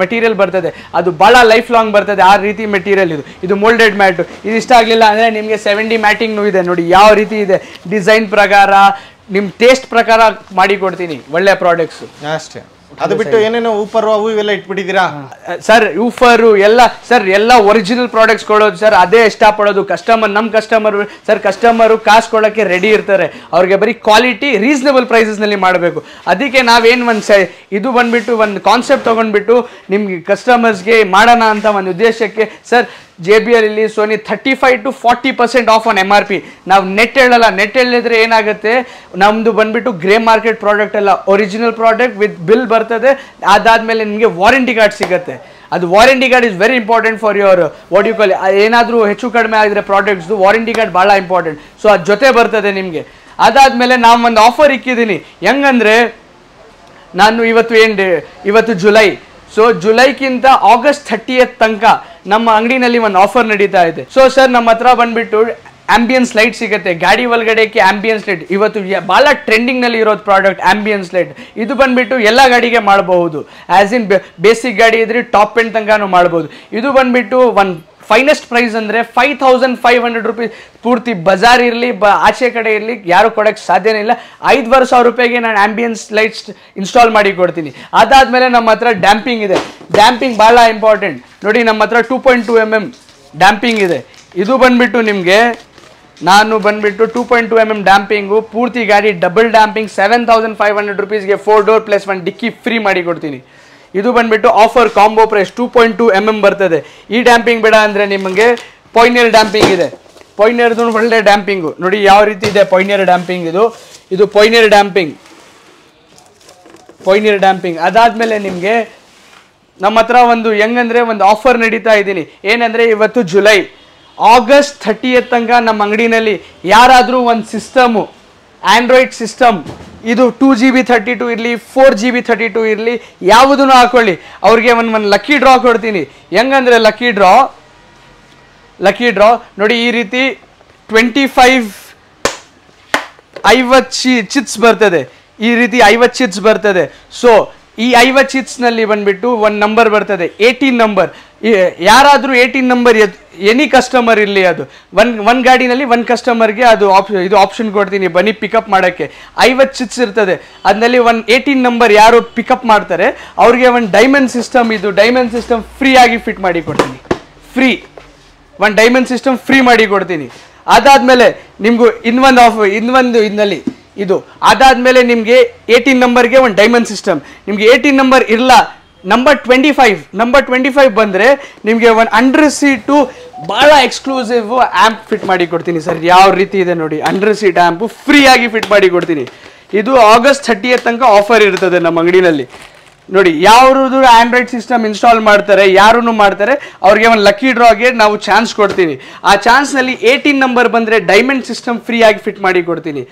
ಮೆಟೀರಿಯಲ್ ಬರ್ತದೆ, ಅದು ಬಹಳ ಲೈಫ್ ಲಾಂಗ್ ಬರ್ತದೆ, ಆ ರೀತಿ ಮೆಟೀರಿಯಲ್ ಇದು ಮೋಲ್ಡೆಡ್ ಮ್ಯಾಟ್. ಇದು ಇಷ್ಟ ಆಗ್ಲಿಲ್ಲ ಅಂದ್ರೆ ನಿಮ್ಗೆ 70 ಮ್ಯಾಟಿಂಗ್ ಇದೆ. ನೋಡಿ ಯಾವ ರೀತಿ ಇದೆ, ಡಿಸೈನ್ ಪ್ರಕಾರ ನಿಮ್ ಟೇಸ್ಟ್ ಪ್ರಕಾರ ಮಾಡಿ ಕೊಡ್ತೀನಿ, ಒಳ್ಳೆ ಪ್ರಾಡಕ್ಟ್ಸ್ ಅಷ್ಟೇ. ಅದು ಬಿಟ್ಟು ಏನೇನೋ ಊಫರ್ ಅವು ಇವೆಲ್ಲ ಇಟ್ಬಿಟ್ಟಿದ್ದೀರಾ ಸರ್? ಊಫರ್ ಎಲ್ಲ ಒರಿಜಿನಲ್ ಪ್ರಾಡಕ್ಟ್ಸ್ ಕೊಡೋದು ಸರ್, ಅದೇ ಇಷ್ಟಪಡೋದು ಕಸ್ಟಮರ್. ನಮ್ಮ ಕಸ್ಟಮರು ಕಾಸು ಕೊಡೋಕ್ಕೆ ರೆಡಿ ಇರ್ತಾರೆ, ಅವ್ರಿಗೆ ಬರೀ ಕ್ವಾಲಿಟಿ ರೀಸನಬಲ್ ಪ್ರೈಸಸ್ ನಲ್ಲಿ ಮಾಡಬೇಕು. ಅದಕ್ಕೆ ನಾವೇನು ಇದು ಬಂದ್ಬಿಟ್ಟು ಒಂದು ಕಾನ್ಸೆಪ್ಟ್ ತಗೊಂಡ್ಬಿಟ್ಟು ನಿಮ್ಗೆ ಕಸ್ಟಮರ್ಸ್ಗೆ ಮಾಡೋಣ ಅಂತ ಒಂದು ಉದ್ದೇಶಕ್ಕೆ ಸರ್. JBL ಇಲ್ಲಿ Sony 35 to 40% off on MRP. ನಾವು ನೆಟ್ ಹೇಳಲ್ಲ, ನೆಟ್ ಹೇಳಿದ್ರೆ ಏನಾಗುತ್ತೆ, ನಮ್ದು ಬಂದ್ಬಿಟ್ಟು ಗ್ರೇ ಮಾರ್ಕೆಟ್ ಪ್ರಾಡಕ್ಟ್ ಅಲ್ಲ, ಒರಿಜಿನಲ್ ಪ್ರಾಡಕ್ಟ್ ವಿತ್ ಬಿಲ್ ಬರ್ತದೆ. ಅದಾದ್ಮೇಲೆ ನಿಮಗೆ ವಾರಂಟಿ ಕಾರ್ಡ್ ಸಿಗುತ್ತೆ. ಅದು warranty card is very important for your what you call. ಏನಾದರೂ ಹೆಚ್ಚು ಕಡಿಮೆ ಆಗಿದ್ರೆ ಪ್ರಾಡಕ್ಟ್ಸ್ದು ವಾರಂಟಿ ಕಾರ್ಡ್ ಭಾಳ ಇಂಪಾರ್ಟೆಂಟ್. ಸೊ ಅದು ಜೊತೆ ಬರ್ತದೆ ನಿಮಗೆ. ಅದಾದ್ಮೇಲೆ ನಾನು ಒಂದು ಆಫರ್ ಇಕ್ಕಿದ್ದೀನಿ. ಹೆಂಗಂದ್ರೆ ನಾನು ಇವತ್ತು ಜುಲೈ, ಸೊ ಜುಲೈಗಿಂತ ಆಗಸ್ಟ್ 30th ತನಕ ನಮ್ಮ ಅಂಗಡಿನಲ್ಲಿ ಒಂದು ಆಫರ್ ನಡೀತಾ ಇದೆ. ಸೊ ಸರ್ ನಮ್ಮ ಹತ್ರ ಬಂದ್ಬಿಟ್ಟು ಆಂಬಿಯನ್ಸ್ ಲೈಟ್ ಸಿಗುತ್ತೆ, ಗಾಡಿ ಒಳಗಡೆಗೆ ಆಂಬಿಯನ್ಸ್ ಲೈಟ್. ಇವತ್ತು ಬಹಳ ಟ್ರೆಂಡಿಂಗ್ ನಲ್ಲಿ ಇರೋದು ಪ್ರಾಡಕ್ಟ್ ಆಂಬಿಯನ್ಸ್ ಲೈಟ್. ಇದು ಬಂದ್ಬಿಟ್ಟು ಎಲ್ಲ ಗಾಡಿಗೆ ಮಾಡಬಹುದು, ಆಸ್ ಇನ್ ಬೇಸಿಕ್ ಗಾಡಿ ಇದ್ರೆ ಟಾಪ್ ಎಂಡ್ ತನಕ ಮಾಡಬಹುದು. ಇದು ಬಂದ್ಬಿಟ್ಟು ಒಂದು ಫೈನೆಸ್ಟ್ ಪ್ರೈಸ್ ಅಂದರೆ 5,500 ರೂಪೀಸ್. ಪೂರ್ತಿ ಬಜಾರ್ ಇರಲಿ ಆಚೆ ಕಡೆ ಇರಲಿ ಯಾರು ಕೊಡೋಕ್ಕೆ ಸಾಧ್ಯನೇ ಇಲ್ಲ. 5,500 ರೂಪಾಯಿಗೆ ನಾನು ಆಂಬಿಯನ್ಸ್ ಲೈಟ್ಸ್ ಇನ್ಸ್ಟಾಲ್ ಮಾಡಿ ಕೊಡ್ತೀನಿ. ಅದಾದಮೇಲೆ ನಮ್ಮ ಹತ್ರ ಡ್ಯಾಂಪಿಂಗ್ ಇದೆ. ಡ್ಯಾಂಪಿಂಗ್ ಭಾಳ ಇಂಪಾರ್ಟೆಂಟ್. ನೋಡಿ ನಮ್ಮ ಹತ್ರ 2.2 mm ಡ್ಯಾಂಪಿಂಗ್ ಇದೆ. ಇದು ಬಂದ್ಬಿಟ್ಟು ನಿಮಗೆ ನಾನು ಬಂದ್ಬಿಟ್ಟು 2.2 mm ಡ್ಯಾಂಪಿಂಗು, ಪೂರ್ತಿ ಗಾಡಿ ಡಬಲ್ ಡ್ಯಾಂಪಿಂಗ್ 7,500 ರೂಪೀಸ್ಗೆ 4 ಡೋರ್ ಪ್ಲಸ್ 1 ಡಿಕ್ಕಿ ಫ್ರೀ ಮಾಡಿ ಕೊಡ್ತೀನಿ. ಇದು ಬಂದ್ಬಿಟ್ಟು ಆಫರ್ ಕಾಂಬೋ ಪ್ರೈಸ್ 2.2 mm ಬರ್ತದೆ. ಈ ಡ್ಯಾಂಪಿಂಗ್ ಬೇಡ ಅಂದರೆ ನಿಮಗೆ ಪಾಯ್ನಿಯರ್ ಡ್ಯಾಂಪಿಂಗ್ ಇದೆ. ಪಾಯ್ನಿಯರ್ದು ಒಳ್ಳೆ ಡ್ಯಾಂಪಿಂಗು ನೋಡಿ ಯಾವ ರೀತಿ ಇದೆ ಪಾಯ್ನಿಯರ್ ಡ್ಯಾಂಪಿಂಗ್. ಇದು ಪೊಯ್ನಿಯರ್ ಡ್ಯಾಂಪಿಂಗ್ ಅದಾದ್ಮೇಲೆ ನಿಮಗೆ ನಮ್ಮ ಹತ್ರ ಒಂದು ಹೆಂಗಂದ್ರೆ ಒಂದು ಆಫರ್ ನಡೀತಾ ಇದ್ದೀನಿ. ಏನಂದ್ರೆ ಇವತ್ತು ಜುಲೈ, ಆಗಸ್ಟ್ 30th ತನಕ ನಮ್ಮ ಅಂಗಡಿನಲ್ಲಿ ಯಾರಾದರೂ ಒಂದು ಸಿಸ್ಟಮು, ಆಂಡ್ರಾಯ್ಡ್ ಸಿಸ್ಟಮ್, ಇದು 2GB 32 ಇರಲಿ, 4GB 32 ಇರಲಿ, ಯಾವುದನ್ನು ಹಾಕೊಳ್ಳಿ, ಅವ್ರಿಗೆ ಒಂದು ಲಕ್ಕಿ ಡ್ರಾ ಕೊಡ್ತೀನಿ. ಹೆಂಗಂದ್ರೆ ಲಕ್ಕಿ ಡ್ರಾ ನೋಡಿ, ಈ ರೀತಿ 50 ಚಿಟ್ಸ್ ಬರ್ತದೆ. ಈ ರೀತಿ 50 ಚಿಟ್ಸ್ ಬರ್ತದೆ. ಸೊ ಈ 50 ಚಿಟ್ಸ್ನಲ್ಲಿ ಬಂದ್ಬಿಟ್ಟು ಒಂದು ನಂಬರ್ ಬರ್ತದೆ, 18 ನಂಬರ್. ಯಾರಾದರೂ 18 ನಂಬರ್ ಎನಿ ಕಸ್ಟಮರ್ ಇರಲಿ, ಅದು ಒಂದು ಗಾಡಿನಲ್ಲಿ ಒಂದು ಕಸ್ಟಮರ್ಗೆ ಅದು ಇದು ಆಪ್ಷನ್ ಕೊಡ್ತೀನಿ, ಬನ್ನಿ ಪಿಕಪ್ ಮಾಡೋಕ್ಕೆ. 50 ಚಿಟ್ಸ್ ಇರ್ತದೆ, ಅದರಲ್ಲಿ 18 ನಂಬರ್ ಯಾರು ಪಿಕಪ್ ಮಾಡ್ತಾರೆ ಅವ್ರಿಗೆ ಒಂದು ಡೈಮಂಡ್ ಸಿಸ್ಟಮ್, ಇದು ಡೈಮಂಡ್ ಸಿಸ್ಟಮ್ ಫ್ರೀ ಆಗಿ ಫಿಟ್ ಮಾಡಿ ಕೊಡ್ತೀನಿ. ಒಂದು ಡೈಮಂಡ್ ಸಿಸ್ಟಮ್ ಫ್ರೀ ಮಾಡಿ ಕೊಡ್ತೀನಿ. ಅದಾದ್ಮೇಲೆ ನಿಮ್ಗೂ ಇನ್ನೊಂದು ಇದರಲ್ಲಿ ಇದು ಅದಾದ್ಮೇಲೆ ನಿಮಗೆ 18 ನಂಬರ್ಗೆ ಒಂದು ಡೈಮಂಡ್ ಸಿಸ್ಟಮ್. ನಿಮ್ಗೆ 18 ನಂಬರ್ ಇಲ್ಲ, ನಂಬರ್ 25 ಬಂದರೆ ನಿಮಗೆ ಒಂದು ಅಂಡರ್ ಸೀಟು ಭಾಳ ಎಕ್ಸ್ಕ್ಲೂಸಿವ್ ಆ್ಯಂಪ್ ಫಿಟ್ ಮಾಡಿ ಕೊಡ್ತೀನಿ ಸರ್. ಯಾವ ರೀತಿ ಇದೆ ನೋಡಿ, ಅಂಡರ್ ಸೀಟ್ ಆ್ಯಂಪು ಫ್ರೀ ಆಗಿ ಫಿಟ್ ಮಾಡಿ ಕೊಡ್ತೀನಿ. ಇದು ಆಗಸ್ಟ್ 30th ತನಕ ಆಫರ್ ಇರ್ತದೆ ನಮ್ಮ ಅಂಗಡಿನಲ್ಲಿ. ನೋಡಿ, ಯಾವ್ದು ಆಂಡ್ರಾಯ್ಡ್ ಸಿಸ್ಟಮ್ ಇನ್ಸ್ಟಾಲ್ ಮಾಡ್ತಾರೆ, ಯಾರು ಮಾಡ್ತಾರೆ, ಅವ್ರಿಗೆ ಒಂದು ಲಕ್ಕಿ ಡ್ರಾಗೆ ನಾವು ಚಾನ್ಸ್ ಕೊಡ್ತೀನಿ. ಆ ಚಾನ್ಸ್ನಲ್ಲಿ 18 ನಂಬರ್ ಬಂದರೆ ಡೈಮಂಡ್ ಸಿಸ್ಟಮ್ ಫ್ರೀ ಆಗಿ ಫಿಟ್ ಮಾಡಿ ಕೊಡ್ತೀನಿ.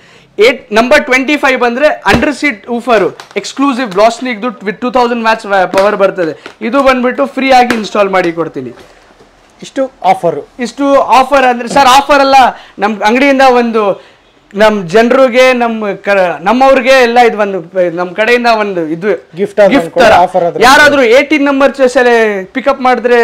ನಂಬರ್ 25 ಬಂದರೆ ಅಂಡರ್ ಸೀಟ್ ಊಫರು ಎಕ್ಸ್ಕ್ಲೂಸಿವ್ ಬ್ಲಾಸ್ನಿಕ್ದು ವಿತ್ 2000 ವ್ಯಾಟ್ಸ್ ಪವರ್ ಬರ್ತದೆ. ಇದು ಬಂದ್ಬಿಟ್ಟು ಫ್ರೀ ಆಗಿ ಇನ್ಸ್ಟಾಲ್ ಮಾಡಿ ಕೊಡ್ತೀನಿ. ಇಷ್ಟು ಆಫರ್ ಅಂದರೆ ಸರ್, ಆಫರ್ ಅಲ್ಲ, ನಮ್ಮ ಅಂಗಡಿಯಿಂದ ಒಂದು ನಮ್ಮ ಜನರಿಗೆ ನಮ್ಮವ್ರಿಗೆ ಎಲ್ಲ ಇದು ಒಂದು ನಮ್ಮ ಕಡೆಯಿಂದ ಒಂದು ಇದು ಗಿಫ್ಟ್ ತರ. ಯಾರಾದ್ರೂ 18 ನಂಬರ್ ಪಿಕಪ್ ಮಾಡಿದ್ರೆ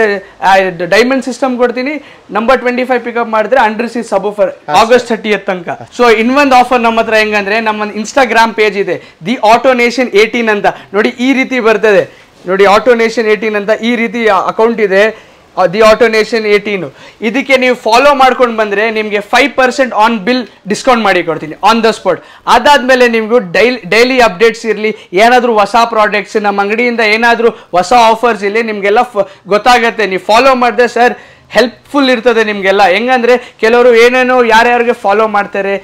ಡೈಮಂಡ್ ಸಿಸ್ಟಮ್ ಕೊಡ್ತೀನಿ, ನಂಬರ್ 25 ಪಿಕಪ್ ಮಾಡಿದ್ರೆ ಅಂಡರ್ ಸೀಟ್ ಸಬ್-ವೂಫರ್ ಆಗಸ್ಟ್ 30th ತನಕ. ಸೊ ಇನ್ನೊಂದು ಆಫರ್ ನಮ್ಮ ಹತ್ರ ಹೆಂಗಂದ್ರೆ, ನಮ್ಮ ಇನ್ಸ್ಟಾಗ್ರಾಮ್ ಪೇಜ್ ಇದೆ, ದಿ ಆಟೋನೇಷನ್ 18 ಅಂತ. ನೋಡಿ, ಈ ರೀತಿ ಬರ್ತದೆ ನೋಡಿ, ಆಟೋನೇಷನ್ 18 ಅಂತ ಈ ರೀತಿ ಅಕೌಂಟ್ ಇದೆ, ದಿ ಆಟೋನೇಷನ್ 18. ಇದಕ್ಕೆ ನೀವು ಫಾಲೋ ಮಾಡ್ಕೊಂಡು ಬಂದರೆ ನಿಮಗೆ 5% ಆನ್ ಬಿಲ್ ಡಿಸ್ಕೌಂಟ್ ಮಾಡಿ ಕೊಡ್ತೀನಿ ಆನ್ ದ ಸ್ಪಾಟ್. ಅದಾದಮೇಲೆ ನಿಮಗೂ ಡೈಲಿ ಅಪ್ಡೇಟ್ಸ್ ಇರಲಿ, ಏನಾದರೂ ಹೊಸ ಪ್ರಾಡಕ್ಟ್ಸ್ ನಮ್ಮ ಅಂಗಡಿಯಿಂದ ಏನಾದರೂ ಹೊಸ ಆಫರ್ಸ್ ಇರಲಿ, ನಿಮಗೆಲ್ಲ ಗೊತ್ತಾಗುತ್ತೆ. ನೀವು ಫಾಲೋ ಮಾಡಿದ್ರೆ ಸರ್ ಹೆಲ್ಪ್ಫುಲ್ ಇರ್ತದೆ ನಿಮಗೆಲ್ಲ. ಹೆಂಗಂದರೆ ಕೆಲವರು ಏನೇನೋ ಯಾರ್ಯಾರಿಗೆ ಫಾಲೋ ಮಾಡ್ತಾರೆ,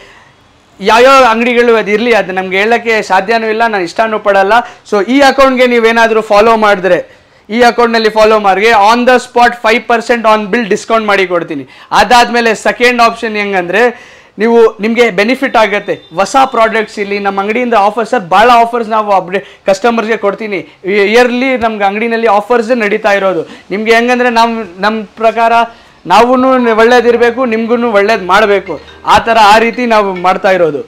ಯಾವ್ಯಾವ ಅಂಗಡಿಗಳು ಅದು ಇರಲಿ, ಅದು ನಮ್ಗೆ ಹೇಳೋಕ್ಕೆ ಸಾಧ್ಯನೂ ಇಲ್ಲ, ನಾನು ಇಷ್ಟನೂ ಪಡಲ್ಲ. ಸೊ ಈ ಅಕೌಂಟ್ಗೆ ನೀವೇನಾದರೂ ಫಾಲೋ ಮಾಡಿದ್ರೆ, ಈ ಅಕೌಂಟ್ನಲ್ಲಿ ಫಾಲೋ ಮಾಡಿ on the spot 5% on bill discount ಮಾಡಿ ಕೊಡ್ತೀನಿ. ಅದಾದಮೇಲೆ ಸೆಕೆಂಡ್ ಆಪ್ಷನ್ ಹೆಂಗಂದರೆ, ನಿಮಗೆ ಬೆನಿಫಿಟ್ ಆಗುತ್ತೆ. ಹೊಸ ಪ್ರಾಡಕ್ಟ್ಸ್ ಇಲ್ಲಿ ನಮ್ಮ ಅಂಗಡಿಯಿಂದ ಆಫರ್ಸ್, ಸರ್ ಭಾಳ ಆಫರ್ಸ್ ನಾವು ಕಸ್ಟಮರ್ಸ್ಗೆ ಕೊಡ್ತೀನಿ. ಇಯರ್ಲಿ ನಮ್ಗೆ ಅಂಗಡಿನಲ್ಲಿ ಆಫರ್ಸ್ ನಡೀತಾ ಇರೋದು. ನಿಮಗೆ ಹೆಂಗಂದರೆ ನಮ್ಮ ಪ್ರಕಾರ ನಾವು ಒಳ್ಳೇದಿರಬೇಕು, ನಿಮ್ಗೂ ಒಳ್ಳೇದು ಮಾಡಬೇಕು, ಆ ರೀತಿ ನಾವು ಮಾಡ್ತಾ ಇರೋದು.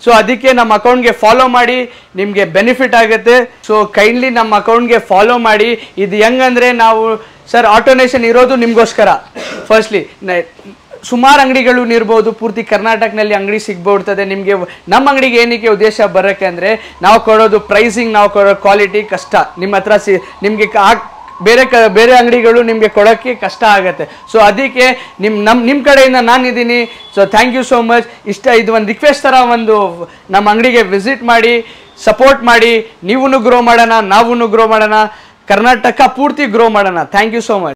ಸೊ ಅದಕ್ಕೆ ನಮ್ಮ ಅಕೌಂಟ್ಗೆ ಫಾಲೋ ಮಾಡಿ, ನಿಮಗೆ ಬೆನಿಫಿಟ್ ಆಗುತ್ತೆ. ಸೊ ಕೈಂಡ್ಲಿ ನಮ್ಮ ಅಕೌಂಟ್ಗೆ ಫಾಲೋ ಮಾಡಿ. ಇದು ಹೆಂಗಂದರೆ, ನಾವು ಸರ್ ಆಟೋನೇಷನ್ ಇರೋದು ನಿಮಗೋಸ್ಕರ. ಫಸ್ಟ್ಲಿ ಸುಮಾರು ಅಂಗಡಿಗಳು ಇರ್ಬೋದು, ಪೂರ್ತಿ ಕರ್ನಾಟಕನಲ್ಲಿ ಅಂಗಡಿ ಸಿಗ್ಬಿಡ್ತದೆ ನಿಮಗೆ. ನಮ್ಮ ಅಂಗಡಿಗೆ ಏನಕ್ಕೆ ಉದ್ದೇಶ ಬರೋಕ್ಕೆ ಅಂದರೆ, ನಾವು ಕೊಡೋದು ಪ್ರೈಸಿಂಗ್, ನಾವು ಕೊಡೋ ಕ್ವಾಲಿಟಿ ಕಷ್ಟ. ನಿಮ್ಮ ಹತ್ರ ನಿಮಗೆ ಬೇರೆ ಅಂಗಡಿಗಳು ನಿಮಗೆ ಕೊಡೋಕ್ಕೆ ಕಷ್ಟ ಆಗುತ್ತೆ. ಸೊ ಅದಕ್ಕೆ ನಿಮ್ಮ ಕಡೆಯಿಂದ ನಾನಿದ್ದೀನಿ. So thank you so much. ಇದು ಒಂದು ರಿಕ್ವೆಸ್ಟ್ ಥರ, ನಮ್ಮ ಅಂಗಡಿಗೆ ವಿಸಿಟ್ ಮಾಡಿ, ಸಪೋರ್ಟ್ ಮಾಡಿ. ನೀವು ಗ್ರೋ ಮಾಡೋಣ, ನಾವು ಗ್ರೋ ಮಾಡೋಣ, ಕರ್ನಾಟಕ ಪೂರ್ತಿ ಗ್ರೋ ಮಾಡೋಣ. Thank you so much.